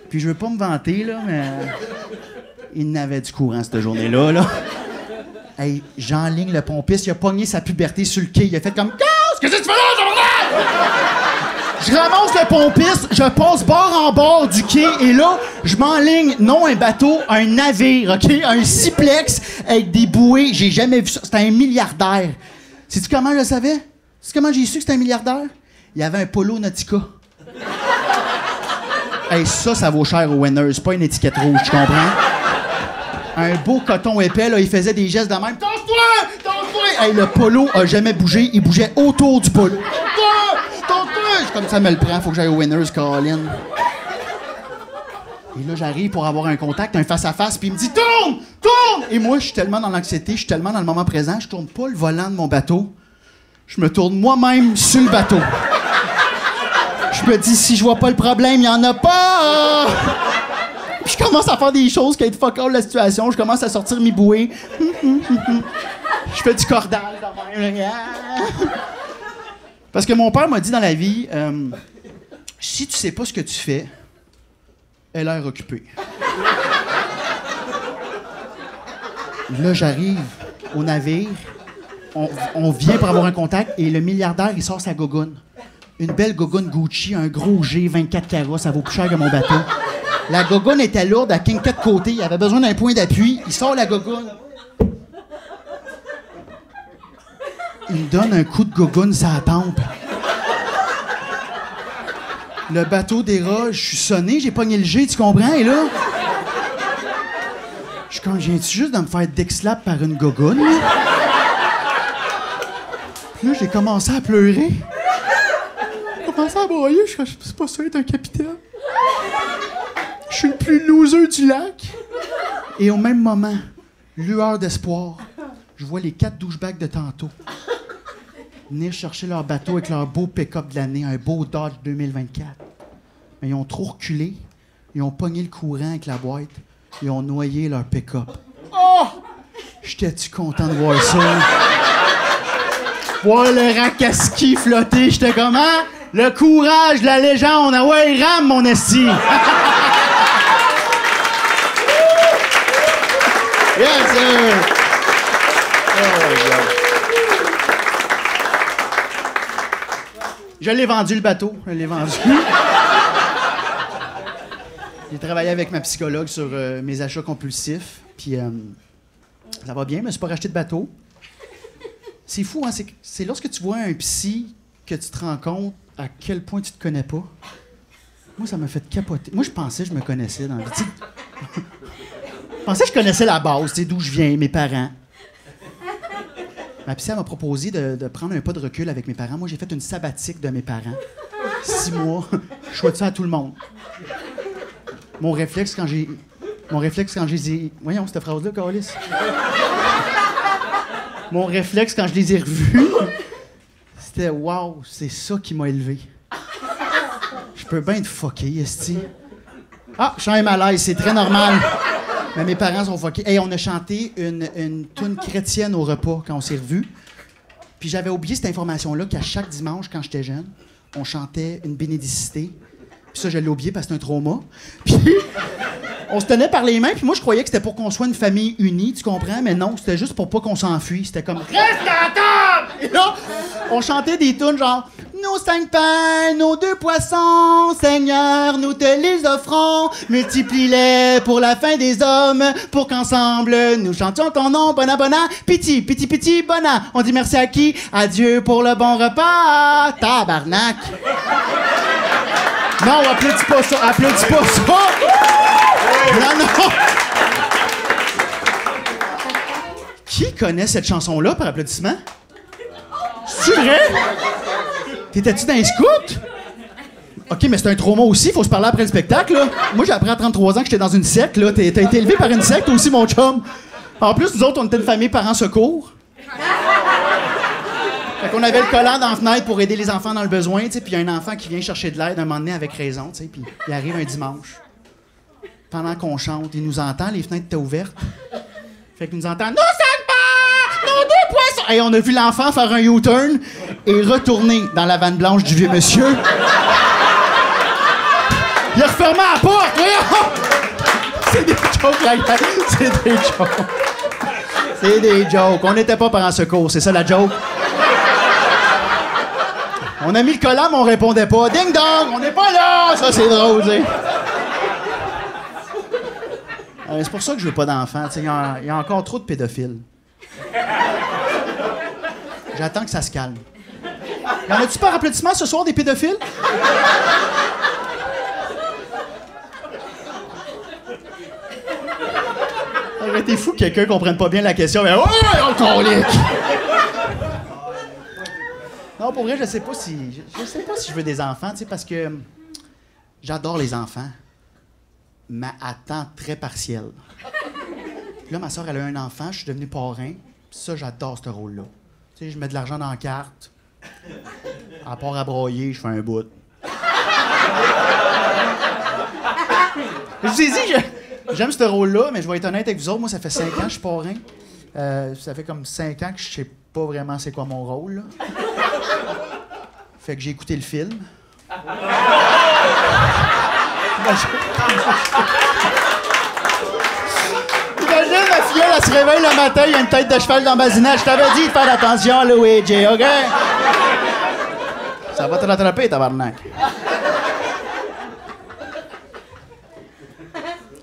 Speaker 1: Puis je veux pas me vanter, là, mais... Il n'avait du courant cette journée-là, là. Hey, j'enligne le pompiste, il a pogné sa puberté sur le quai. Il a fait comme... Qu'est-ce que tu fais là, Jordan? Je ramasse le pompiste, je passe bord en bord du quai, et là, je m'enligne, non un bateau, un navire, OK? Un siplex avec des bouées. J'ai jamais vu ça. C'était un milliardaire. Sais-tu comment je le savais? Sais-tu comment j'ai su que c'était un milliardaire? Il y avait un Polo Nautica. Hey, ça vaut cher au Winners. C'est pas une étiquette rouge, tu comprends? Un beau coton épais, là, il faisait des gestes de même. Tente-toi! Tente-toi! Hey, le polo a jamais bougé, il bougeait autour du polo. Tente-toi! Tente-toi! Je suis comme ça me le prend, faut que j'aille au Winners, Caroline. Et là, j'arrive pour avoir un contact, un face-à-face, puis il me dit « Tourne! Tourne! » Et moi, je suis tellement dans l'anxiété, je suis tellement dans le moment présent, je tourne pas le volant de mon bateau. Je me tourne moi-même sur le bateau. Je me dis « Si je vois pas le problème, il y en a pas! » Puis je commence à faire des choses qui aident fuck all la situation. Je commence à sortir mes bouées. Je fais du cordage. Parce que mon père m'a dit dans la vie, si tu sais pas ce que tu fais, elle a l'air occupée. Là, j'arrive au navire. On vient pour avoir un contact et le milliardaire, il sort sa gogoune. Une belle gogoune Gucci, un gros G, 24 carats, ça vaut plus cher que mon bateau. La gogoune était lourde, à 4 côtés. Il avait besoin d'un point d'appui. Il sort la gogoune. Il me donne un coup de gogoune sur la tempe. Le bateau déroge. Je suis sonné, j'ai pogné le G, tu comprends? Et là, je suis comme, viens-tu juste de me faire dick-slap par une gogoune? Puis là, j'ai commencé à pleurer. J'ai commencé à broyer. Je suis c'est pas ça être un capitaine. Je suis le plus loser du lac. Et au même moment, lueur d'espoir, je vois les 4 douchebags de tantôt venir chercher leur bateau avec leur beau pick-up de l'année, un beau Dodge 2024. Mais ils ont trop reculé, ils ont pogné le courant avec la boîte, ils ont noyé leur pick-up. Oh! J'étais-tu content de voir ça? Voir le racaski flotter, j'étais comme, hein? Le courage, la légende, ah ouais, rame, mon esti! Yes, sir! Oh, God. Je l'ai vendu, le bateau. Je l'ai vendu. J'ai travaillé avec ma psychologue sur mes achats compulsifs. Puis, ça va bien, mais je me suis pas racheté de bateau. C'est fou, hein? C'est lorsque tu vois un psy que tu te rends compte à quel point tu te connais pas. Moi, ça m'a fait capoter. Moi, je pensais que je me connaissais dans la vie. Je pensais que je connaissais la base, d'où je viens, mes parents. Ma psy m'a proposé de prendre un pas de recul avec mes parents. Moi, j'ai fait une sabbatique de mes parents. 6 mois. Je souhaite ça à tout le monde. Mon réflexe quand j'ai dit... Voyons, cette phrase-là, Carlis. Mon réflexe quand je les ai revus, c'était « Wow, c'est ça qui m'a élevé. » Je peux bien te fucker, esti. Ah, je sens un malaise, c'est très normal. Mais mes parents sont fuckés. Hey, on a chanté une toune chrétienne au repas quand on s'est revus. Puis j'avais oublié cette information-là qu'à chaque dimanche, quand j'étais jeune, on chantait une bénédicité. Puis ça, je l'ai oublié parce que c'est un trauma. Puis on se tenait par les mains, puis moi, je croyais que c'était pour qu'on soit une famille unie, tu comprends? Mais non, c'était juste pour pas qu'on s'enfuit. C'était comme « Reste à la table! » Et là, on chantait des tunes genre « Nos 5 pains, nos 2 poissons, Seigneur, nous te les offrons. Multiplie-les pour la fin des hommes, pour qu'ensemble nous chantions ton nom, bona bona. Piti, piti, piti, bona. On dit merci à qui? À Dieu pour le bon repas. Tabarnak! Non, applaudis pas ça, applaudis pas ça! Non, non! Qui connaît cette chanson-là par applaudissement? C'est vrai? T'étais-tu dans les scouts? OK, mais c'est un trauma aussi, faut se parler après le spectacle, là. Moi, j'ai appris à 33 ans que j'étais dans une secte, là. T'as été élevé par une secte aussi, mon chum. En plus, nous autres, on était une famille parents secours. Fait qu'on avait le collant dans la fenêtre pour aider les enfants dans le besoin, tu sais, puis il y a un enfant qui vient chercher de l'aide un moment donné avec raison, tu sais, puis il arrive un dimanche. Pendant qu'on chante, il nous entend, les fenêtres étaient ouvertes. Fait qu'il nous entend « Nous 5 pains! Nos 2 poissons! » Et on a vu l'enfant faire un U-turn et retourner dans la vanne blanche du vieux monsieur. Il a refermé la porte! C'est des jokes, la gang. C'est des jokes. C'est des jokes. On n'était pas parents secours, c'est ça la joke. On a mis le collant, mais on répondait pas. Ding dong, on n'est pas là! Ça, c'est drôle, tu sais. C'est pour ça que je veux pas d'enfants. Il y a encore trop de pédophiles. J'attends que ça se calme. Y en a-tu par applaudissement ce soir des pédophiles? Ça aurait été fou que quelqu'un comprenne pas bien la question. Mais ouais, on colique! Non, pour vrai, je sais pas si je veux des enfants, tu sais, parce que j'adore les enfants, mais à temps très partiel. Puis là, ma soeur, elle a un enfant, je suis devenu parrain, puis ça, j'adore ce rôle-là. Tu sais, je mets de l'argent dans la carte, à part à broyer, je fais un bout. Je vous ai dit, j'aime ce rôle-là, mais je vais être honnête avec vous autres, moi, ça fait 5 ans que je suis parrain. Ça fait comme 5 ans que je sais pas vraiment c'est quoi mon rôle, là. Fait que j'ai écouté le film. Imagine, ma fille, elle se réveille le matin, il y a une tête de cheval dans le basinage. Je t'avais dit de faire attention, Luigi, OK? Ça va te rattraper, tabarnak.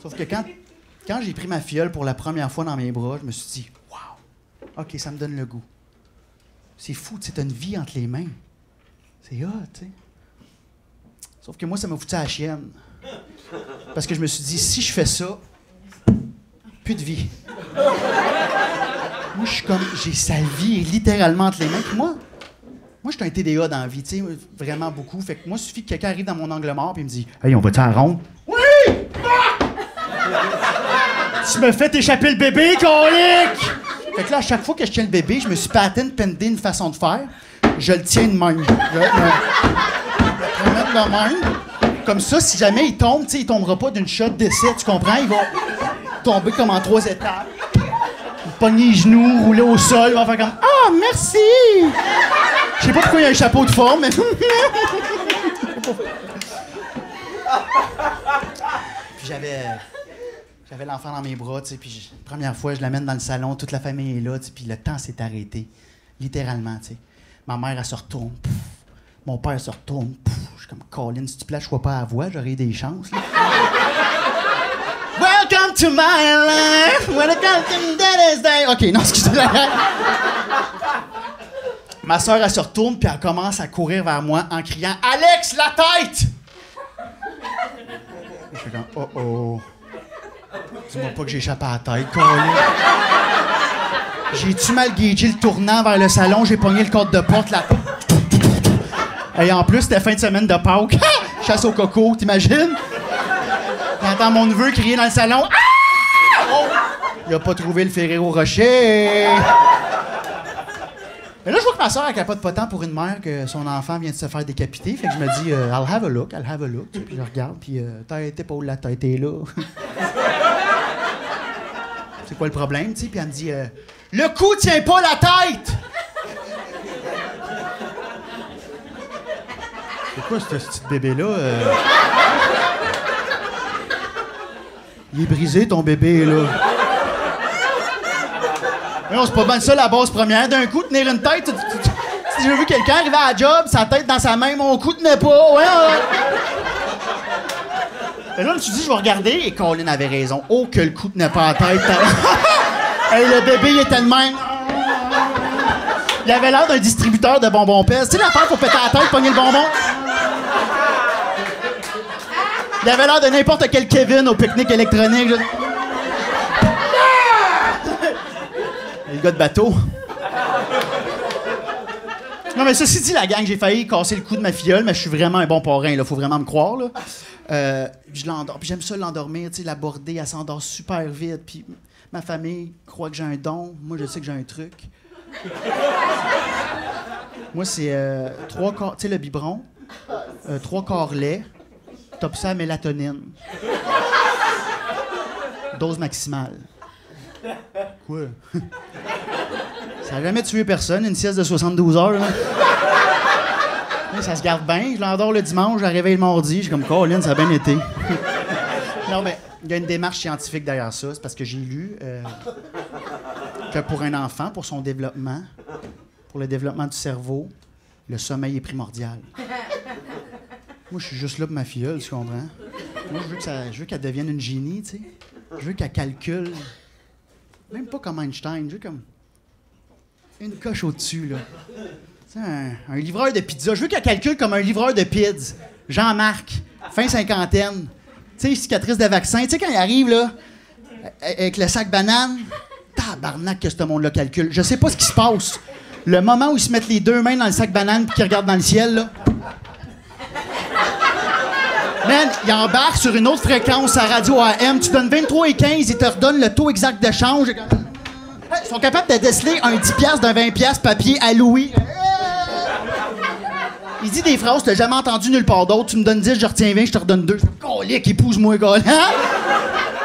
Speaker 1: Sauf que quand j'ai pris ma fiole pour la première fois dans mes bras, je me suis dit, wow, OK, ça me donne le goût. C'est fou, tu sais, t'as une vie entre les mains. C'est hot, tu sais. Sauf que moi, ça m'a foutu à la chienne. Parce que je me suis dit, si je fais ça, plus de vie. Moi, je suis comme, j'ai sa vie littéralement entre les mains. Puis moi, je suis un TDA dans la vie, tu sais, vraiment beaucoup. Fait que moi, il suffit que quelqu'un arrive dans mon angle mort et me dit, hey, on va-tu à la ronde? Oui! Tu me fais échapper le bébé, colique! Fait que là, à chaque fois que je tiens le bébé, je me suis patent pendé une façon de faire. Je le tiens de même. Je le mettre de même. Comme ça, si jamais il tombe, tu sais, il tombera pas d'une shot d'essai, tu comprends? Il va tomber comme en 3 étapes. Il pogner les genoux, rouler au sol, il va faire comme « Ah, merci! » Je sais pas pourquoi il y a un chapeau de forme, mais... Puis j'avais l'enfant dans mes bras, tu sais, puis la première fois, je l'amène dans le salon, toute la famille est là, tu sais, puis le temps s'est arrêté. Littéralement, tu sais. Ma mère, elle se retourne. Pouf. Mon père se retourne. Pouf. Je suis comme, Colin, si tu plages pas à la voix, j'aurais eu des chances. Là. Welcome to my life. Welcome to Daddy's Day. OK, non, excusez-moi. Ma soeur, elle se retourne, puis elle commence à courir vers moi en criant « Alex, la tête! » Je suis comme « Oh, oh. Dis-moi pas que j'échappe à la tête, Colin. » J'ai-tu mal gagé le tournant vers le salon? J'ai pogné le code de porte, là. Et en plus, c'était fin de semaine de Pâques. Chasse au coco, t'imagines? J'entends mon neveu crier dans le salon. Ah! Oh! Il a pas trouvé le Ferrero Rocher. Mais là, je vois que ma soeur, elle a pas de potent pour une mère que son enfant vient de se faire décapiter. Fait que je me dis, I'll have a look. Puis je regarde, puis tête, épaule, la tête est là. C'est quoi le problème, tu sais? Puis elle me dit, le cou tient pas la tête! C'est quoi ce petit bébé-là? Il est brisé, ton bébé, là. Non, c'est pas mal ça, la base première. D'un coup, tenir une tête, si j'ai vu quelqu'un arriver à la job, sa tête dans sa main, mon cou tenait pas. Ouais. Et là, je me suis dit, je vais regarder, et Colin avait raison. Oh, que le coup tenait pas à la tête. Hey, le bébé, il était le même. Il avait l'air d'un distributeur de bonbons pèse. Tu sais l'affaire pour péter la tête, pogner le bonbon? Il avait l'air de n'importe quel Kevin au pique-nique électronique. Le gars de bateau. Non, mais ceci dit, la gang, j'ai failli casser le cou de ma filleule, mais je suis vraiment un bon parrain, là. Faut vraiment me croire, là. Je l'endors. Puis j'aime ça l'endormir, tu sais, l'aborder, elle s'endort super vite. Puis ma famille croit que j'ai un don. Moi, je sais que j'ai un truc. Moi, c'est 3 quarts, tu sais, le biberon, 3 quarts lait, top ça à mélatonine. Dose maximale. Quoi? Ça n'a jamais tué personne, une sieste de 72 heures, là. Ça se garde bien. Je l'endors le dimanche, je la réveille le mardi. J'ai comme, Colin, ça a bien été. Non, mais il y a une démarche scientifique derrière ça. C'est parce que j'ai lu que pour un enfant, pour son développement, pour le développement du cerveau, le sommeil est primordial. Moi, je suis juste là pour ma filleule, tu comprends? Moi, je veux qu'elle devienne une génie, tu sais. Je veux qu'elle calcule. Même pas comme Einstein, je veux comme une coche au-dessus, là. Tu sais, un livreur de pizza. Je veux qu'elle calcule comme un livreur de pizza. Jean-Marc, fin cinquantaine. Tu sais, cicatrice de vaccin. Tu sais, quand il arrive, là, avec le sac banane, tabarnak que ce monde-là calcule. Je sais pas ce qui se passe. Le moment où ils se mettent les deux mains dans le sac banane et qu'ils regardent dans le ciel, là. Man, il embarque sur une autre fréquence à Radio AM. Tu donnes 23,15, ils te redonnent le taux exact de change. Ils sont capables de déceler un 10$ d'un 20$ papier à Louis. Il dit des phrases que t'as jamais entendues nulle part d'autre. Tu me donnes 10, je retiens 20, je te redonne 2. Colique, épouse-moi, gars. Hein?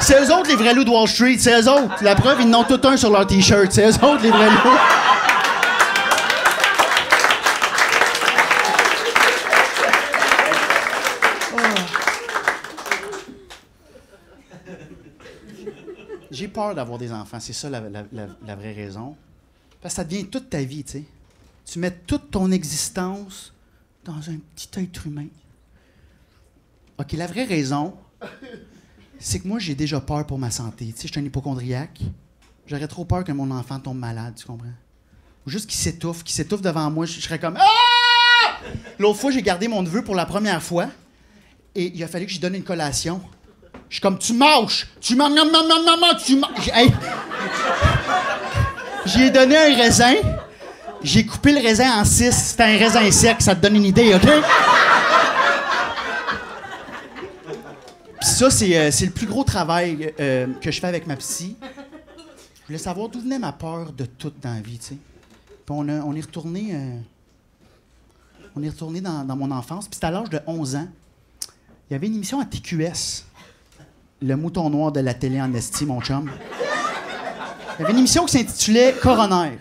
Speaker 1: C'est eux autres, les vrais loups de Wall Street. C'est eux autres. La preuve, ils n'ont tout un sur leur T-shirt. C'est eux autres, les vrais loups. J'ai peur d'avoir des enfants, c'est ça la vraie raison. Parce que ça devient toute ta vie, tu sais. Tu mets toute ton existence dans un petit être humain. OK, la vraie raison, c'est que moi, j'ai déjà peur pour ma santé. Tu sais, je suis un hypocondriaque. J'aurais trop peur que mon enfant tombe malade, tu comprends? Ou juste qu'il s'étouffe devant moi, je serais comme... Ah! L'autre fois, j'ai gardé mon neveu pour la première fois et il a fallu que je lui donne une collation. Je suis comme, tu mâches! Tu manges, tu manges! Hey. J'ai donné un raisin. J'ai coupé le raisin en 6. C'était un raisin sec, ça te donne une idée, OK? Puis ça, c'est le plus gros travail que je fais avec ma psy. Je voulais savoir d'où venait ma peur de tout dans la vie, tu sais. Puis on est retourné... on est retourné dans mon enfance. Puis c'était à l'âge de 11 ans. Il y avait une émission à TQS. Le mouton noir de la télé en esti, mon chum. Il y avait une émission qui s'intitulait Coroner.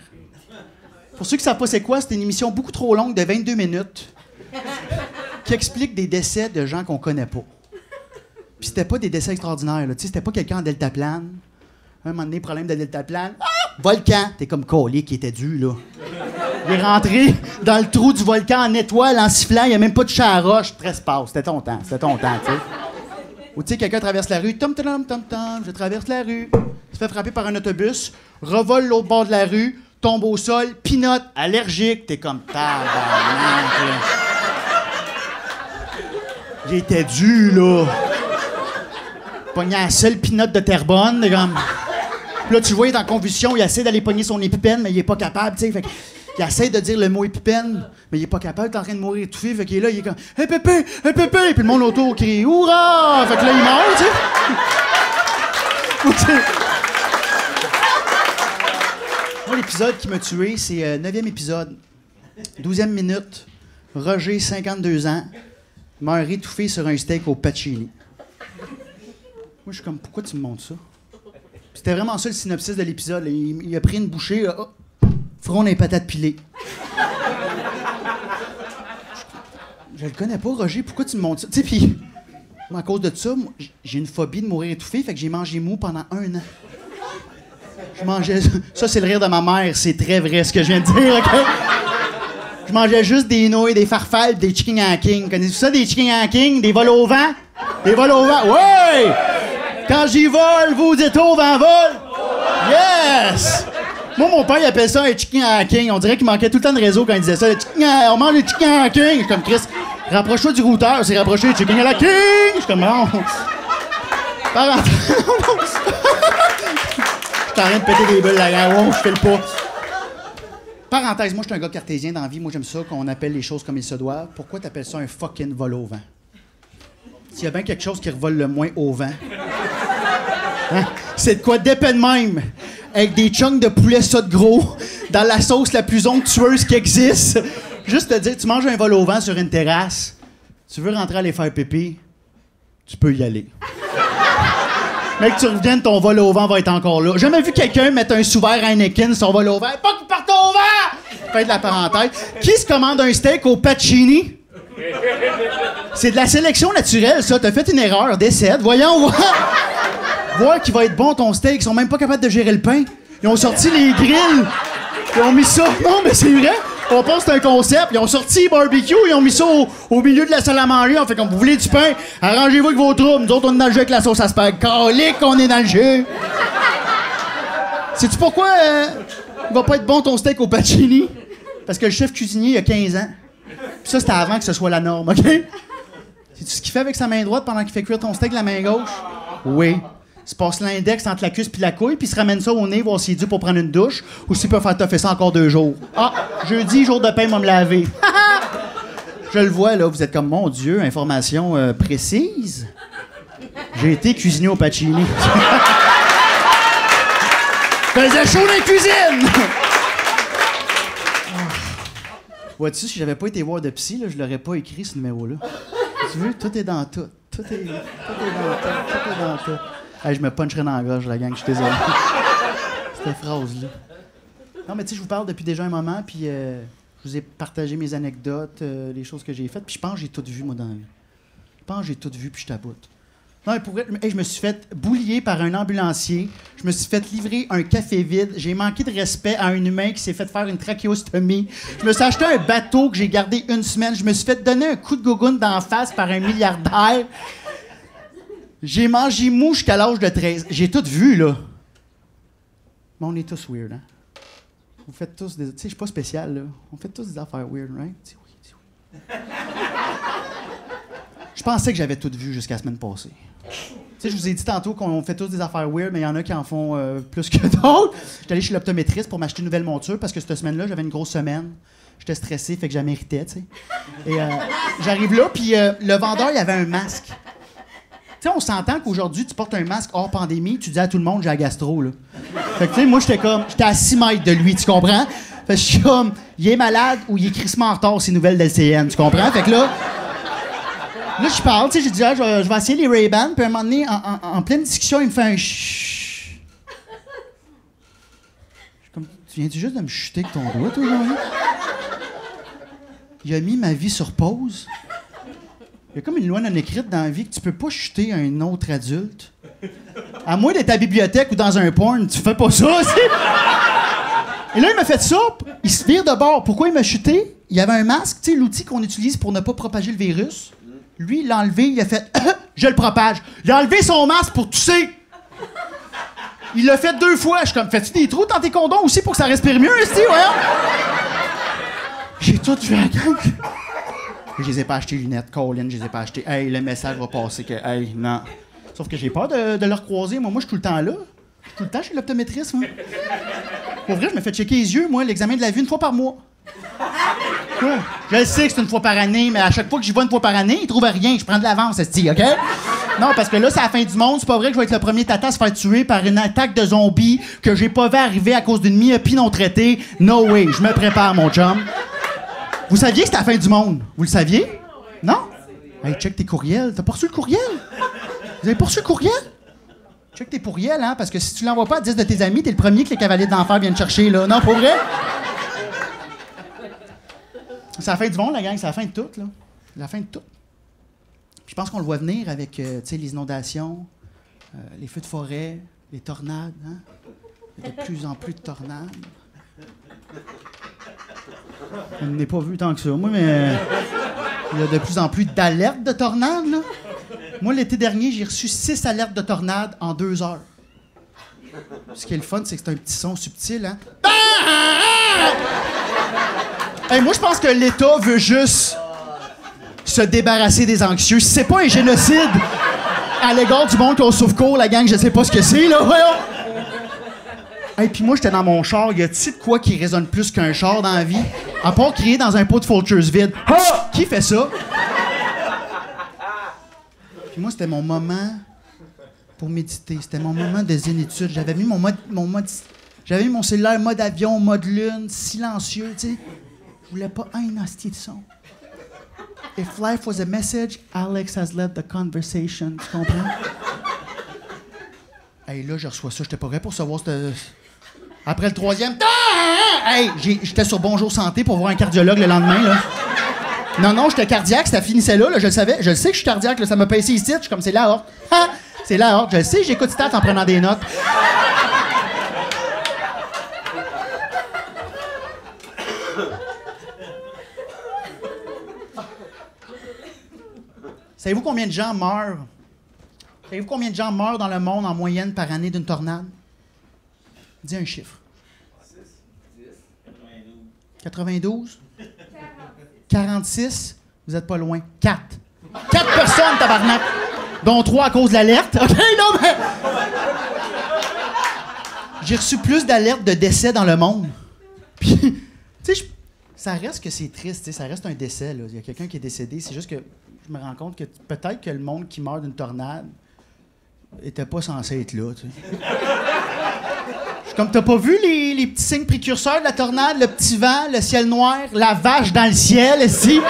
Speaker 1: Pour ceux qui ne savent pas c'est quoi, c'était une émission beaucoup trop longue de 22 minutes qui explique des décès de gens qu'on connaît pas. Puis c'était pas des décès extraordinaires, là. Tu sais, c'était pas quelqu'un en deltaplane. Un moment donné, problème de deltaplane. Ah! Volcan! T'es comme collé qui était dû, là. Il est rentré dans le trou du volcan en étoile, en sifflant. Il n'y a même pas de chat à roche. Trespasse. C'était ton temps, tu sais. Ou tu sais, quelqu'un traverse la rue, je traverse la rue, se fait frapper par un autobus, revole l'autre bord de la rue, tombe au sol, pinote, allergique, t'es comme tabarnak, là. Il était dû, là. Pogné à la seule pinote de Terrebonne, t'es comme... Puis là, tu le vois, il est en convulsion, il essaie d'aller pogner son épipène, mais il est pas capable, tu sais, fait il essaie de dire le mot épipène, mais il est pas capable, il est en train de mourir étouffé, fait qu'il est là, il est comme « Hey pépé! Hey pépé! » Puis le monde autour crie « Hourra! » Fait que là, il meurt, tu sais. Moi, l'épisode qui m'a tué, c'est 9e épisode, 12e minute, Roger, 52 ans, meurt étouffé sur un steak au pacini. Moi, je suis comme « Pourquoi tu me montres ça? » C'était vraiment ça le synopsis de l'épisode. Il a pris une bouchée, là, frône et patates pilées. Je le connais pas, Roger. Pourquoi tu me montres ça? Tu sais, puis, à cause de ça, moi, j'ai une phobie de mourir étouffé, fait que j'ai mangé mou pendant 1 an. Je mangeais... Ça, c'est le rire de ma mère. C'est très vrai, ce que je viens de dire, OK? Je mangeais juste des nouilles, des farfales, des chicken en king. Connaissez-vous ça, des chicken en king? Des vols au vent? Des vols au vent? Ouais! Quand j'y vole, vous dites au vent vol? Yes! Moi, mon père, il appelle ça un chicken à king. On dirait qu'il manquait tout le temps de réseau quand il disait ça. On mange des chicken à king. Je suis comme, Chris, rapproche-toi du routeur. C'est rapproché du chicken à la king. Je suis comme, non. Je suis en train de péter des bulles là. Oh, je fais le pas. Parenthèse, moi, je suis un gars cartésien dans la vie. Moi, j'aime ça qu'on appelle les choses comme il se doit. Pourquoi t'appelles ça un fucking vol au vent? S'il y a bien quelque chose qui revole le moins au vent, hein? C'est de quoi d'épais de même, avec des chunks de poulet ça de gros, dans la sauce la plus onctueuse qui existe. Juste te dire, tu manges un vol au vent sur une terrasse, tu veux rentrer aller faire pipi, tu peux y aller. Mec, tu reviennes, ton vol au vent va être encore là. J'ai jamais vu quelqu'un mettre un sous-verre Heineken sur son vol au vent. Pas qu'il parte au vent! Fin de la parenthèse. Qui se commande un steak au pacini? C'est de la sélection naturelle, ça. T'as fait une erreur, décède. Voyons, voir qui va être bon ton steak. Ils sont même pas capables de gérer le pain. Ils ont sorti les grilles. Ils ont mis ça. Non, mais c'est vrai. On pense que c'est un concept. Ils ont sorti barbecue, ils ont mis ça au milieu de la salle à manger. On fait comme vous voulez du pain, arrangez-vous avec vos troubles. Nous autres, on est dans le jeu avec la sauce à spag. Calique qu'on est dans le jeu. Sais-tu pourquoi il va pas être bon ton steak au pacini? Parce que le chef cuisinier, il y a 15 ans. Puis ça, c'était avant que ce soit la norme, OK? Sais-tu ce qu'il fait avec sa main droite pendant qu'il fait cuire ton steak de la main gauche? Oui. Il se passe l'index entre la cuisse puis la couille, puis il se ramène ça au nez, voir s'il est dû pour prendre une douche, ou s'il peut faire toffer ça encore 2 jours. Ah, jeudi, jour de pain, m'a me laver. Je le vois, là, vous êtes comme, mon Dieu, information précise. J'ai été cuisinier au Pacini. Faisais chaud dans la cuisine! Vois-tu, si j'avais pas été voir de psy, là, je l'aurais pas écrit, ce numéro-là. Tu veux, tout est dans tout. Tout est dans tout. Tout est dans tout. Hey, je me puncherais dans la gorge, la gang, je suis désolé. Cette phrase-là. Non, mais tu sais, je vous parle depuis déjà un moment, puis je vous ai partagé mes anecdotes, les choses que j'ai faites, puis je pense que j'ai tout vu, moi, dans la vie. Je pense que j'ai tout vu, puis je taboute. Non, mais pour vrai, hey, je me suis fait boulier par un ambulancier, je me suis fait livrer un café vide, j'ai manqué de respect à un humain qui s'est fait faire une trachéostomie, je me suis acheté un bateau que j'ai gardé 1 semaine, je me suis fait donner un coup de gougoune d'en face par un milliardaire. J'ai mangé mou jusqu'à l'âge de 13. J'ai tout vu, là. Mais on est tous weird, hein? Vous faites tous des... Tu sais, je suis pas spécial, là. On fait tous des affaires weird, right? Dis oui, dis oui. Je pensais que j'avais tout vu jusqu'à la semaine passée. Tu sais, je vous ai dit tantôt qu'on fait tous des affaires weird, mais il y en a qui en font plus que d'autres. J'étais allé chez l'optométriste pour m'acheter une nouvelle monture parce que cette semaine-là, j'avais une grosse semaine. J'étais stressé, fait que je la méritais, tu sais. Et j'arrive là, puis le vendeur, il avait un masque. Tu sais, on s'entend qu'aujourd'hui, tu portes un masque hors pandémie, tu dis à tout le monde, j'ai la gastro, là. Fait que, tu sais, moi, j'étais à 6 mètres de lui, tu comprends? Fait que je suis comme, il est malade ou il est crissement en retard, ces nouvelles d'LCN, tu comprends? Fait que là, je parle, tu sais, j'ai dit, ah, je vais essayer les Ray-Ban, puis à un moment donné, en pleine discussion, il me fait un chut. Je suis comme, tu viens-tu juste de me chuter avec ton doigt, toi, aujourd'hui? Il a mis ma vie sur pause. Il y a comme une loi non écrite dans la vie que tu peux pas chuter un autre adulte. À moins d'être à la bibliothèque ou dans un porn, tu fais pas ça aussi. Et là, il m'a fait ça, il se vire de bord. Pourquoi il m'a chuté? Il y avait un masque, tu sais, l'outil qu'on utilise pour ne pas propager le virus. Lui, il l'a enlevé, il a fait « Je le propage ». Il a enlevé son masque pour tousser. Il l'a fait 2 fois. Je suis comme « Fais-tu des trous dans tes condoms aussi pour que ça respire mieux, ici, voyons? » J'ai tout vu à la gang. Je les ai pas achetés, lunettes. Colin, je les ai pas achetés. Hey, le message va passer que, hey, non. Sauf que j'ai peur de le recroiser. Moi, je suis tout le temps là. Je suis tout le temps chez l'optométriste, moi. Pour vrai, je me fais checker les yeux, moi, l'examen de la vue 1 fois par mois. Ouais. Je sais que c'est 1 fois par année, mais à chaque fois que j'y vais 1 fois par année, ils trouvent rien. Je prends de l'avance, esti, OK? Non, parce que là, c'est la fin du monde. C'est pas vrai que je vais être le premier tata à se faire tuer par une attaque de zombies que j'ai pas vu arriver à cause d'une myopie non traitée. No way. Je me prépare, mon chum. Vous saviez que c'était la fin du monde? Vous le saviez? Non? Hey, check tes courriels. T'as pas reçu le courriel? Vous avez pas reçu le courriel? Check tes courriels, hein? Parce que si tu l'envoies pas à 10 de tes amis, t'es le premier que les cavaliers d'enfer viennent chercher, là. Non, pour vrai? C'est la fin du monde, la gang. C'est la fin de tout, là. La fin de tout. Puis je pense qu'on le voit venir avec, tu sais, les inondations, les feux de forêt, les tornades, hein? Il y a de plus en plus de tornades. Je n'ai pas vu tant que ça, moi, mais il y a de plus en plus d'alertes de tornades, là. Moi, l'été dernier, j'ai reçu 6 alertes de tornades en 2 heures. Ce qui est le fun, c'est que c'est un petit son subtil, hein? Hey, moi, je pense que l'État veut juste se débarrasser des anxieux. Si c'est pas un génocide à l'égard du monde qui au sauve-cours, la gang, je sais pas ce que c'est, là, voyons! Hey, puis moi, j'étais dans mon char. Y a-t-il de quoi qui résonne plus qu'un char dans la vie? À part crier dans un pot de Folgers vide. Ha! Qui fait ça? Puis moi, c'était mon moment pour méditer. C'était mon moment de zénitude. J'avais mis j'avais mis mon cellulaire mode avion, mode lune, silencieux, tu sais. Je voulais pas un hostie de son. If life was a message, Alex has led the conversation. Tu comprends? Hey, là, je reçois ça. J'étais pas prêt pour recevoir cette... Après le 3e... Hey, j'étais sur Bonjour Santé pour voir un cardiologue le lendemain, là. Non, non, j'étais cardiaque, ça finissait là, je le savais. Je le sais que je suis cardiaque, là, ça m'a pincé ici, je suis comme, c'est l'aorte. Ah! C'est l'aorte, je le sais, j'écoute stats en prenant des notes. Savez-vous combien de gens meurent? Savez-vous combien de gens meurent dans le monde en moyenne par année d'une tornade? Dis un chiffre. 92? 46? Vous êtes pas loin. 4. 4 personnes, tabarnak! Dont 3 à cause de l'alerte. OK, non, mais... J'ai reçu plus d'alertes de décès dans le monde. Puis, tu sais, ça reste que c'est triste, ça reste un décès, là. Il y a quelqu'un qui est décédé. C'est juste que je me rends compte que peut-être que le monde qui meurt d'une tornade était pas censé être là, tu sais. Comme t'as pas vu les petits signes précurseurs de la tornade, le petit vent, le ciel noir, la vache dans le ciel, ici.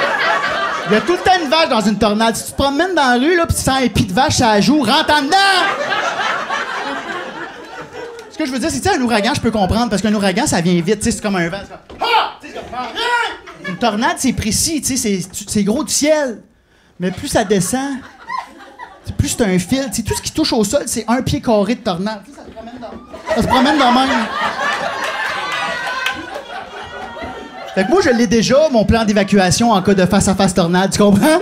Speaker 1: Il y a tout le temps une vache dans une tornade. Si tu te promènes dans la rue, là, pis tu sens un pied de vache, ça joue, rentre en dedans! Ce que je veux dire, c'est que un ouragan, je peux comprendre, parce qu'un ouragan, ça vient vite, tu sais, c'est comme un vent. C'est comme... Ah! C'est comme... Une tornade, c'est précis, tu sais, c'est gros du ciel. Mais plus ça descend, plus c'est un fil. T'sais, tout ce qui touche au sol, c'est un pied carré de tornade. T'sais, ça se promène dans même. Fait que moi, je l'ai déjà, mon plan d'évacuation en cas de face-à-face tornade, tu comprends? À un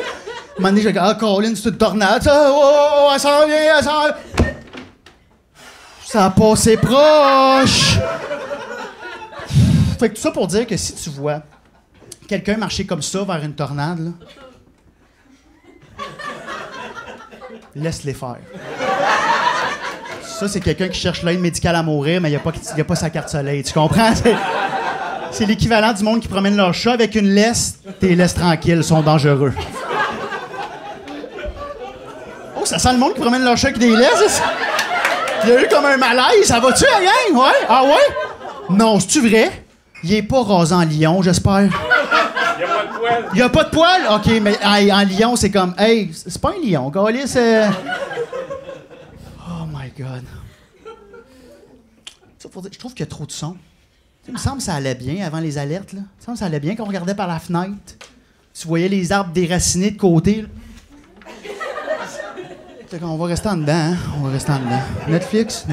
Speaker 1: moment donné, je dis, ah, Colin, c'est une tornade. Oh, elle s'en vient, elle s'en vient. Ça a passé proche. Fait que tout ça pour dire que si tu vois quelqu'un marcher comme ça vers une tornade, là, laisse-les faire. Ça, c'est quelqu'un qui cherche l'aide médicale à mourir, mais il n'y a pas sa carte soleil. Tu comprends? C'est l'équivalent du monde qui promène leur chat avec une laisse. Tes laisses tranquilles, ils sont dangereux. Oh, ça sent le monde qui promène leur chat avec des laisses? Il y a eu comme un malaise. Ça va-tu, la gang? Ouais? Ah ouais? Non, c'est-tu vrai? Il est pas rasé en lion, j'espère.
Speaker 2: Il y a pas de poils.
Speaker 1: Il y a pas de poils? OK, mais hey, en lion, c'est comme... Hey, c'est pas un lion, Gaulis, c'est... Oh my God. Ça, faut dire, je trouve qu'il y a trop de son. Il me semble que ça allait bien avant les alertes, là. Il me semble que ça allait bien quand on regardait par la fenêtre. Tu voyais les arbres déracinés de côté, là. On va rester en dedans, hein? On va rester en dedans. Netflix.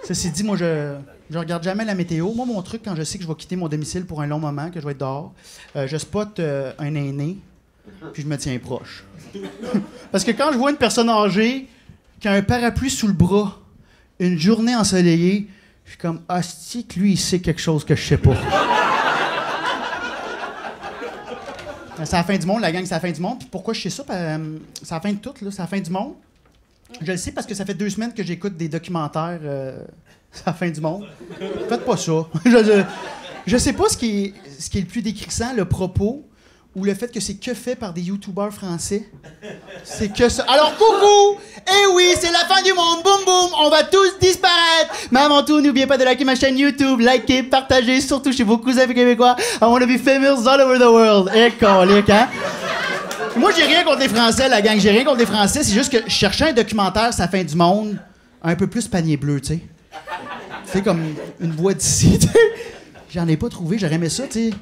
Speaker 1: Ceci dit, moi, je regarde jamais la météo. Moi, mon truc, quand je sais que je vais quitter mon domicile pour un long moment, que je vais être dehors, je spot un aîné, puis je me tiens proche. Parce que quand je vois une personne âgée qui a un parapluie sous le bras, une journée ensoleillée, je suis comme, hostie que lui, il sait quelque chose que je sais pas. C'est la fin du monde, la gang, c'est la fin du monde. Puis pourquoi je sais ça? C'est la fin de tout, là. C'est la fin du monde. Je le sais parce que ça fait 2 semaines que j'écoute des documentaires. C'est la fin du monde. Faites pas ça. Je sais pas ce qui est le plus décrissant, le propos ou le fait que c'est que fait par des youtubeurs français. C'est que ça. Alors, coucou! Eh oui, c'est la fin du monde! Boum, boum! On va tous disparaître! Mais avant tout, n'oubliez pas de liker ma chaîne YouTube, liker, partager, surtout chez vos cousins québécois. I wanna be famous all over the world. Eh, colique, hein? Moi, j'ai rien contre les Français, la gang. J'ai rien contre les Français. C'est juste que je cherchais un documentaire, c'est la fin du monde, un peu plus panier bleu, tu sais. C'est comme une voix d'ici, tu sais. J'en ai pas trouvé. J'aurais aimé ça, tu sais.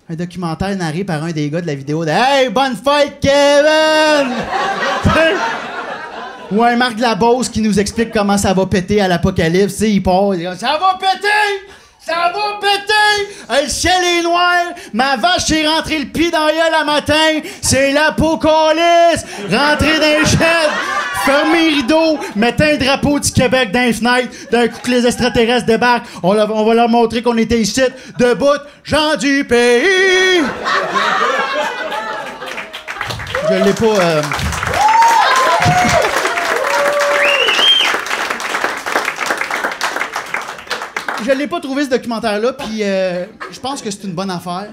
Speaker 1: Un documentaire narré par un des gars de la vidéo de Hey, bonne fête, Kevin! Ou un Marc Labose qui nous explique comment ça va péter à l'apocalypse. Tu sais, il part, il dit ça va péter! Ça va péter! Le ciel est noir! Ma vache s'est rentrée le pied dans la gueule à matin! C'est l'apocalypse! Rentrez dans les sheds! Fermez les rideaux! Mettez un drapeau du Québec dans les fenêtres! D'un coup que les extraterrestres débarquent, on va leur montrer qu'on était ici, debout, gens du pays! Je l'ai pas... Je l'ai pas trouvé, ce documentaire-là, puis je pense que c'est une bonne affaire.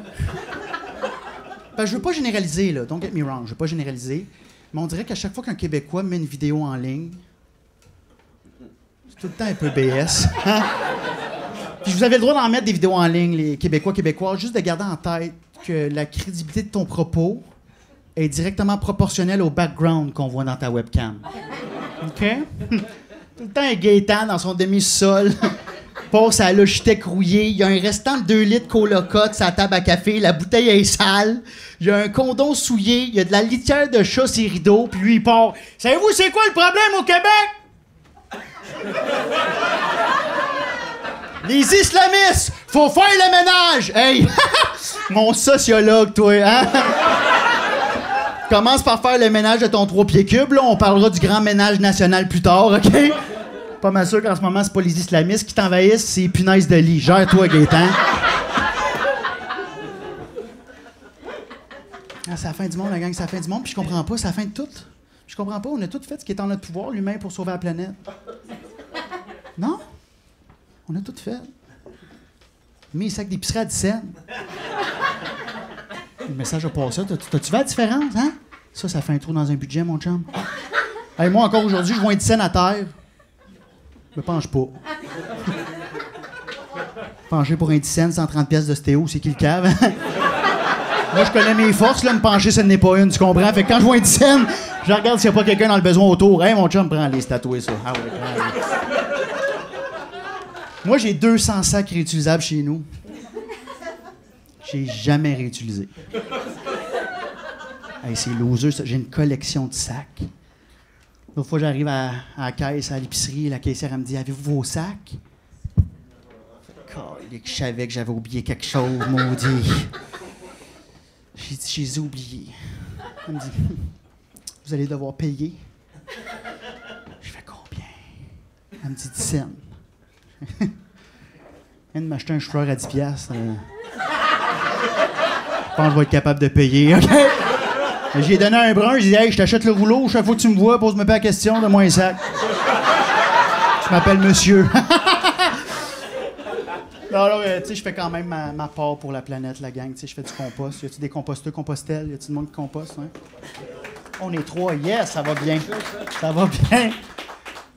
Speaker 1: Ben, je veux pas généraliser, là. Don't get me wrong, je veux pas généraliser. Mais on dirait qu'à chaque fois qu'un Québécois met une vidéo en ligne, c'est tout le temps un peu BS. Hein? Puis vous avez le droit d'en mettre des vidéos en ligne, les Québécois, juste de garder en tête que la crédibilité de ton propos est directement proportionnelle au background qu'on voit dans ta webcam. OK? Tout le temps un Gaétan dans son demi-sol. Passe à la Logitech rouillée. Il y a un restant de 2 litres Colocote sur la table à café. La bouteille est sale. Il y a un condom souillé. Il y a de la litière de chat sur les rideaux. Puis lui, il part. Savez-vous c'est quoi le problème au Québec? Les islamistes! Faut faire le ménage! Hey! Mon sociologue, toi, hein? Commence par faire le ménage de ton 3 pieds cubes, là. On parlera du grand ménage national plus tard, OK? Pas mal sûr qu'en ce moment, c'est pas les islamistes qui t'envahissent, c'est les punaises de lit. Gère-toi, Gaétan. Ah, c'est la fin du monde, la gang, c'est la fin du monde, puis je comprends pas, c'est la fin de tout. Je comprends pas, on a tout fait ce qui est en notre pouvoir, l'humain, pour sauver la planète. Non? On a tout fait. Mais les sacs d'épicerie à 10 cents. Le message a passé. T'as-tu vu la différence, hein? Ça fait un trou dans un budget, mon chum. Hey, moi, encore aujourd'hui, je vois un 10 cents à terre. Je me penche pas. Pencher pour un 10 cents, 130 pièces de stéo, c'est qui le cave? Hein? Moi, je connais mes forces, là, me pencher, ce n'est pas une, tu comprends? Fait que quand je vois un 10 cents, je regarde s'il n'y a pas quelqu'un dans le besoin autour. Hey, mon chum, prends-les, c'est tatoué, ça. Ah ouais, prends-les. Moi, j'ai 200 sacs réutilisables chez nous. J'ai jamais réutilisé. Hey, c'est loser, ça. J'ai une collection de sacs. L'autre fois, j'arrive à la caisse, à l'épicerie, la caissière, elle me dit « Avez-vous vos sacs? » Je savais que j'avais oublié quelque chose, maudit. J'ai dit « Je les ai oubliés. » Elle me dit « Vous allez devoir payer. » Je fais « Combien? » Elle me dit « 10 cents. » Elle vient de m'acheter un chauffeur à 10$. Je pense que je vais être capable de payer, OK? J'ai donné un brun, j'ai dit « Hey, je t'achète le rouleau, chaque fois que tu me vois, pose-moi pas la question, donne-moi un sac. » Je m'appelle monsieur. Non, tu sais, je fais quand même ma part pour la planète, la gang. Tu sais, je fais du compost. Y a-tu des composteurs, compostelles? Y a-tu du monde qui composte? Hein? On est 3, yes, ça va bien. Ça va bien.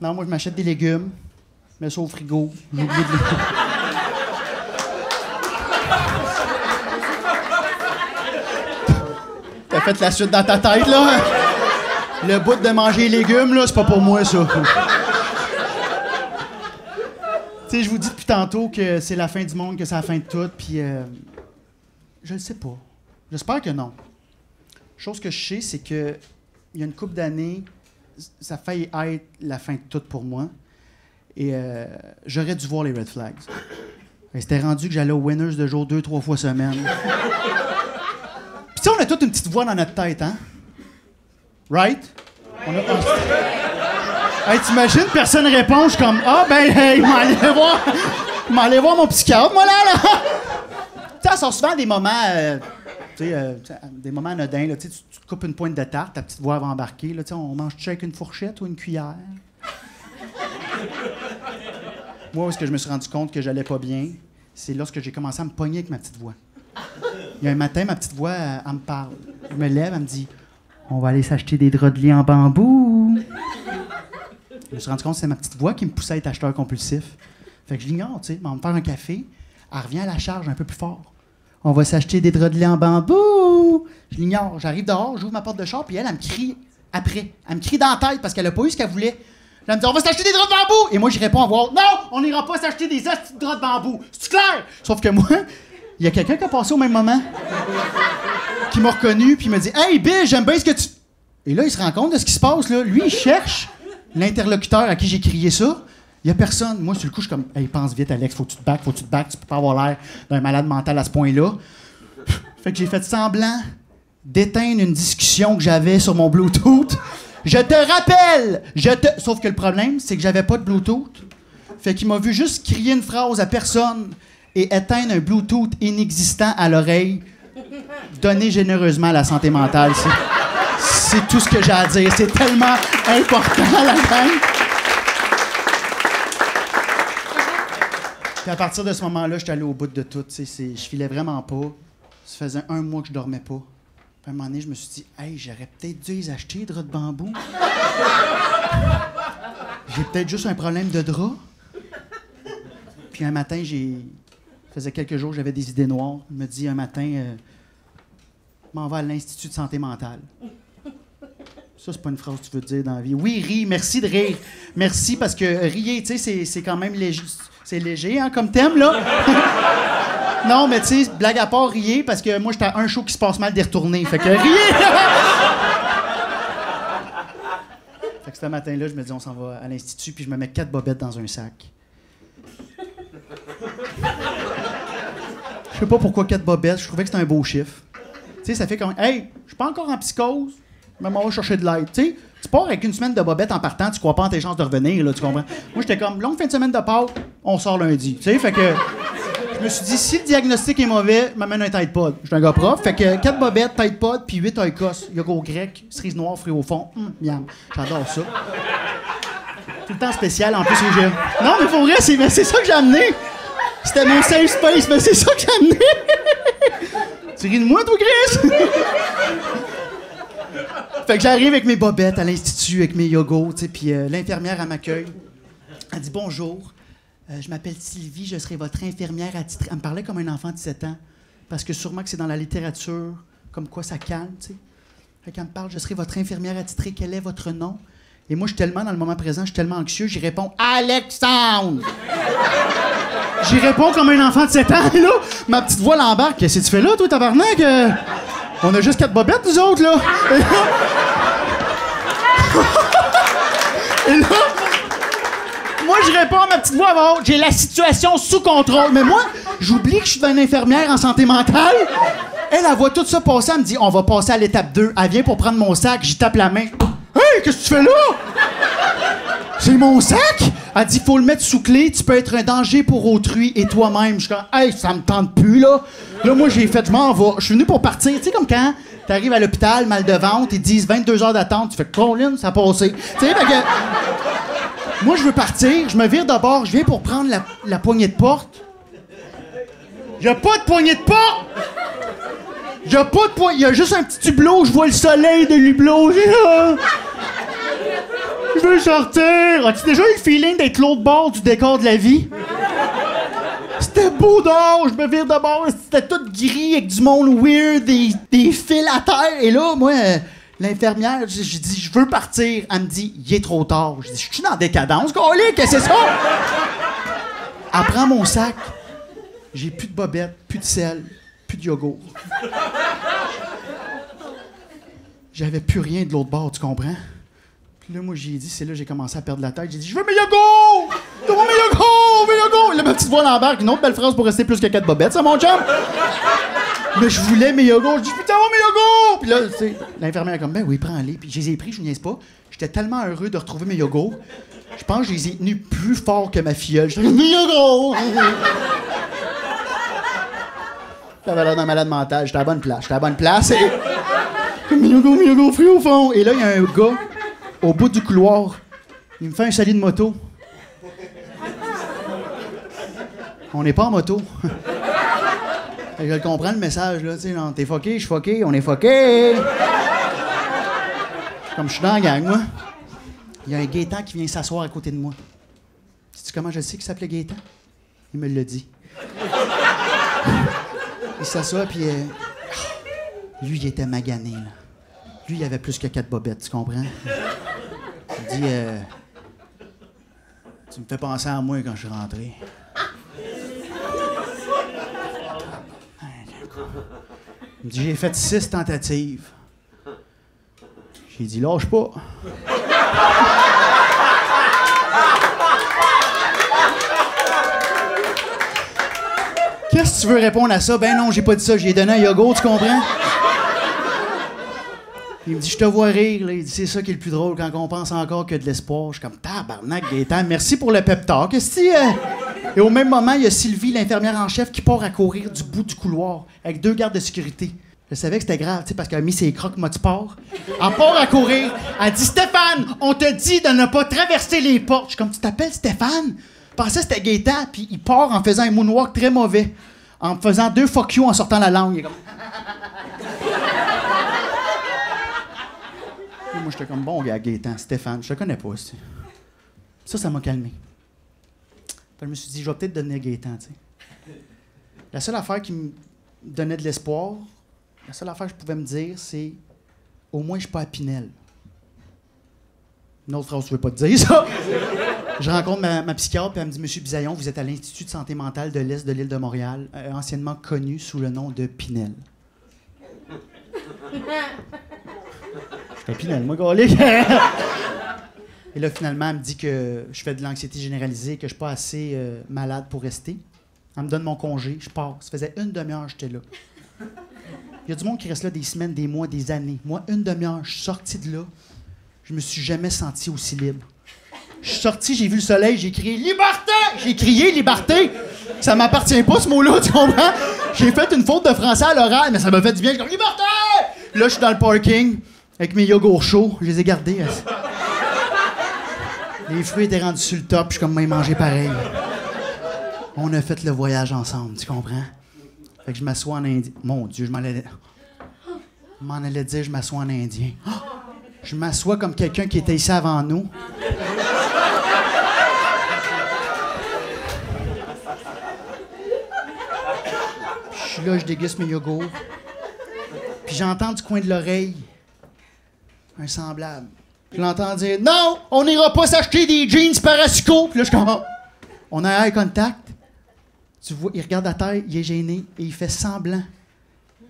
Speaker 1: Non, moi, je m'achète des légumes. Je mets ça au frigo. J'ai oublié de les... T'as fait la suite dans ta tête, là? Le bout de manger les légumes, là, c'est pas pour moi, ça. Tu sais, je vous dis depuis tantôt que c'est la fin du monde, que c'est la fin de tout, puis je le sais pas. J'espère que non. Chose que je sais, c'est que il y a une couple d'années, ça a failli être la fin de tout pour moi. Et j'aurais dû voir les red flags. C'était rendu que j'allais aux Winners de jour 2-3 fois semaine. Puis tu sais, on a toute une petite voix dans notre tête, hein? Right? On a... Hey, t'imagines, personne répond, je suis comme « Ah, ben, hey, m'aller voir mon psychiatre, moi, là! » Tu sais, ça sort souvent des moments, des moments anodins, là, tu te coupes une pointe de tarte, ta petite voix va embarquer, là, on mange-tu avec une fourchette ou une cuillère? Moi, où est-ce que je me suis rendu compte que j'allais pas bien, c'est lorsque j'ai commencé à me pogner avec ma petite voix. Il y a un matin, ma petite voix, elle me parle. Je me lève, elle me dit « On va aller s'acheter des draps de lit en bambou. » Je me suis rendu compte que c'était ma petite voix qui me poussait à être acheteur compulsif. Fait que je l'ignore, tu sais. On va me faire un café. Elle revient à la charge un peu plus fort. On va s'acheter des draps de lit en bambou. Je l'ignore. J'arrive dehors, j'ouvre ma porte de char, puis elle me crie après. Elle me crie dans la tête parce qu'elle n'a pas eu ce qu'elle voulait. Elle me dit « On va s'acheter des draps de bambou! » Et moi, je réponds à voix haute « Non! On n'ira pas s'acheter des hosties de draps de bambou! C'est clair? » Sauf que moi, il y a quelqu'un qui a passé au même moment, qui m'a reconnu, puis il m'a dit « Hey, Bill, j'aime bien ce que tu... » Et là, il se rend compte de ce qui se passe, là. Lui, il cherche l'interlocuteur à qui j'ai crié ça. Il n'y a personne. Moi, sur le coup, je suis comme, hey, pense vite, Alex, faut que tu te battes, tu peux pas avoir l'air d'un malade mental à ce point-là. Fait que j'ai fait semblant d'éteindre une discussion que j'avais sur mon Bluetooth. Je te rappelle! Sauf que le problème, c'est que j'avais pas de Bluetooth. Fait qu'il m'a vu juste crier une phrase à personne et éteindre un Bluetooth inexistant à l'oreille, donné généreusement à la santé mentale. C'est tout ce que j'ai à dire. C'est tellement important, la gang. Puis à partir de ce moment-là, j'étais allé au bout de tout. Je filais vraiment pas. Ça faisait 1 mois que je dormais pas. Puis à un moment donné, je me suis dit, hey, j'aurais peut-être dû les acheter, des draps de bambou. J'ai peut-être juste un problème de drap. Puis un matin, ça faisait quelques jours que j'avais des idées noires. Je me dis un matin, je m'en vais à l'Institut de santé mentale. Ça, c'est pas une phrase que tu veux dire dans la vie. Oui, ris. Merci de rire. Merci parce que rier, tu sais, c'est quand même léger. C'est léger, hein, comme thème, là? Non, mais tu sais, blague à part, riez, parce que moi, j'étais à un show qui se passe mal d'y retourner. Fait que riez! Fait que ce matin-là, je me dis, on s'en va à l'Institut, puis je me mets 4 bobettes dans un sac. Je sais pas pourquoi 4 bobettes, je trouvais que c'était un beau chiffre. Tu sais, ça fait comme, hey, je suis pas encore en psychose, mais on va chercher de l'aide. Tu sais, tu pars avec une semaine de bobettes en partant, tu crois pas en tes chances de revenir, là, tu comprends? Moi, j'étais comme, longue fin de semaine de Pâques, on sort lundi. Tu sais, fait que je me suis dit, si le diagnostic est mauvais, m'amène un Tide Pod. Je suis un gars prof, fait que 4 bobettes, Tide Pod, puis 8 oikos, yogourt grec, cerise noire, fruits au fond. Miam. J'adore ça. Tout le temps spécial, en plus, les jeux. Non, mais pour vrai, c'est ça que j'ai amené. C'était mon safe space, mais c'est ça que j'ai amené. Tu ris de moi, toi, Chris? Fait que j'arrive avec mes bobettes à l'Institut, avec mes yogos, tu sais, puis l'infirmière, elle m'accueille. Elle dit « Bonjour, je m'appelle Sylvie, je serai votre infirmière attitrée. » Elle me parlait comme un enfant de 17 ans, parce que sûrement que c'est dans la littérature, comme quoi ça calme, tu sais. Fait qu'elle me parle « Je serai votre infirmière attitrée, quel est votre nom? » Et moi, je suis tellement dans le moment présent, je suis tellement anxieux, j'y réponds « Alexandre! » J'y réponds comme un enfant de 7 ans, et là, ma petite voix l'embarque. « Qu'est-ce que tu fais là, toi, tabarnak? On a juste 4 bobettes, nous autres, là! » Et là, moi, je réponds à ma petite voix avant, j'ai la situation sous contrôle. Mais moi, j'oublie que je suis une infirmière en santé mentale. Elle voit tout ça passer, elle me dit, on va passer à l'étape 2. Elle vient pour prendre mon sac, j'y tape la main. Hey, qu'est-ce que tu fais là? C'est mon sac? Elle dit, faut le mettre sous clé, tu peux être un danger pour autrui et toi-même. Je suis comme, hey, ça me tente plus, là. Là, moi, j'ai fait, je m'en vais. Je suis venu pour partir. Tu sais, comme quand t'arrives à l'hôpital, mal de ventre, ils te disent 22 heures d'attente, tu fais, Colin, ça a passé. Tu sais, fait que. Moi, je veux partir, je me vire d'abord, je viens pour prendre la poignée de porte. Y'a pas de poignée de porte! Y'a pas de poignée, y'a juste un petit hublot, je vois le soleil de l'hublot. Je veux sortir! As-tu déjà eu le feeling d'être l'autre bord du décor de la vie? C'était beau dehors, je me vire de bord, c'était tout gris avec du monde weird, des fils à terre. Et là, moi, l'infirmière, je dis, je veux partir. Elle me dit, il est trop tard. Je dis, je suis dans décadence, qu'est-ce que c'est ça? Elle prend mon sac. J'ai plus de bobettes, plus de sel, plus de yogourt. J'avais plus rien de l'autre bord, tu comprends? Puis là, moi, j'ai dit, c'est là que j'ai commencé à perdre la tête. J'ai dit, je veux mes yogourts! Je veux mes yogourts! Mes yogourts! Là, ma petite voix l'embarque. Une autre belle phrase pour rester plus que 4 bobettes, ça, mon chum? Mais je voulais mes yogourts. Je dis, putain, mes yogourts! Puis là, tu sais, l'infirmière est comme, ben oui, prends-les. Puis je les ai pris, je ne niaise pas. J'étais tellement heureux de retrouver mes yogourts. Je pense que je les ai tenus plus fort que ma filleule. Je dis, mes yogourts! J'avais l'air d'un malade mental. J'étais à la bonne place. J'étais à la bonne place. Et... mes yogourts, fruits au fond. Et là, il y a un gars, au bout du couloir. Il me fait un salut de moto. On n'est pas en moto. Je le comprends, le message, là. Tu sais, t'es fucké, je suis fucké, on est fucké. Comme je suis dans la gang, moi. Il y a un Gaétan qui vient s'asseoir à côté de moi. Sais-tu comment je sais qu'il s'appelait Gaétan? Il me l'a dit. Il s'assoit, puis... lui, il était magané, là. Lui, il avait plus que 4 bobettes, tu comprends? Il dit... tu me fais penser à moi quand je suis rentré. Il me dit, j'ai fait 6 tentatives. J'ai dit, lâche pas. Qu'est-ce que tu veux répondre à ça? Ben non, j'ai pas dit ça, j'ai donné un yogourt, tu comprends? Il me dit, je te vois rire. Là. Il dit, c'est ça qui est le plus drôle quand on pense encore que de l'espoir. Je suis comme, tabarnak, Gaétan, merci pour le pep talk. Et au même moment, il y a Sylvie, l'infirmière en chef, qui part à courir du bout du couloir avec 2 gardes de sécurité. Je savais que c'était grave, parce qu'elle a mis ses crocs mode sport. Elle part à courir. Elle dit, Stéphane, on te dit de ne pas traverser les portes. Je suis comme, tu t'appelles Stéphane? Je pensais que c'était Gaétan, puis il part en faisant un moonwalk très mauvais. En faisant 2 fuck you en sortant la langue. Il est comme... Et moi, j'étais comme, bon gars, Gaétan, Stéphane, je te connais pas aussi. Ça m'a calmé. Je me suis dit, je vais peut-être devenir Gaétan, tu sais. La seule affaire qui me donnait de l'espoir, la seule affaire que je pouvais me dire, c'est, au moins, je suis pas à Pinel. Une autre phrase, je ne veux pas te dire ça. Je rencontre ma psychiatre, puis elle me dit « Monsieur Bisaillon, vous êtes à l'Institut de santé mentale de l'Est de l'île de Montréal, anciennement connu sous le nom de Pinel. » Je fais Pinel, moi, gars. Et là, finalement, elle me dit que je fais de l'anxiété généralisée, que je suis pas assez malade pour rester. Elle me donne mon congé, je pars. Ça faisait une demi-heure que j'étais là. Il y a du monde qui reste là des semaines, des mois, des années. Moi, une demi-heure, je suis sorti de là. Je me suis jamais senti aussi libre. Je suis sorti, j'ai vu le soleil, j'ai crié « Liberté! » J'ai crié « Liberté! » Ça m'appartient pas, ce mot-là, tu comprends? J'ai fait une faute de français à l'oral, mais ça m'a fait du bien. Je dis « Liberté! » Là, je suis dans le parking, avec mes yogourts chauds. Je les ai gardés. Les fruits étaient rendus sur le top, je suis comme, manger pareil. On a fait le voyage ensemble, tu comprends? Fait que je m'assois en indien. Mon Dieu, je m'en allais dire, je m'assois en indien. Oh! Je m'assois comme quelqu'un qui était ici avant nous. Je suis là, je déguste mes yogourts. Puis j'entends du coin de l'oreille un semblable. Je l'entends dire « Non, on n'ira pas s'acheter des jeans Parasuco! » Puis là, je suis comme « On a eye contact. » Tu vois, il regarde à terre, il est gêné et il fait semblant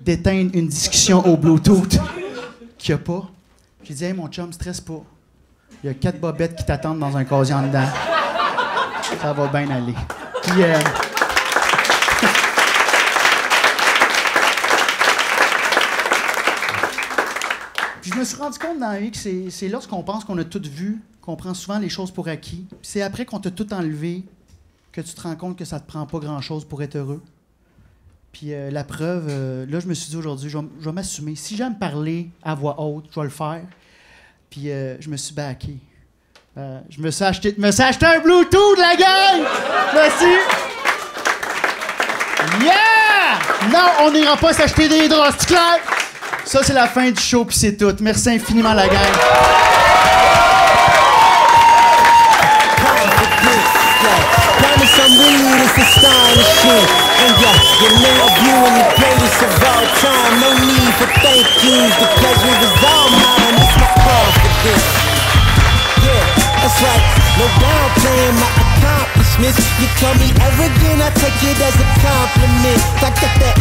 Speaker 1: d'éteindre une discussion au Bluetooth qu'il n'y a pas. J'ai dit « Hey, mon chum, stresse pas. Il y a 4 bobettes qui t'attendent dans un casier en dedans. Ça va bien aller. » Puis, Puis je me suis rendu compte dans la vie que c'est lorsqu'on pense qu'on a tout vu, qu'on prend souvent les choses pour acquis. Puis c'est après qu'on t'a tout enlevé que tu te rends compte que ça te prend pas grand-chose pour être heureux. Puis la preuve, là, je me suis dit aujourd'hui, je vais m'assumer. Si j'aime parler à voix haute, je vais le faire. Puis je me suis backé. Je me suis acheté un Bluetooth, la gang! Merci! Yeah! Non, on n'ira pas s'acheter des draps, c'est clair? Ça, c'est la fin du show, puis c'est tout. Merci infiniment, la gang.
Speaker 3: I'm really this astonishing. And you're now viewing the greatest of all time. No need for thank yous, the pleasure is all mine. It's my confidence. Yeah, that's right. No downplaying my accomplishments. You call me arrogant, I take it as a compliment. I got that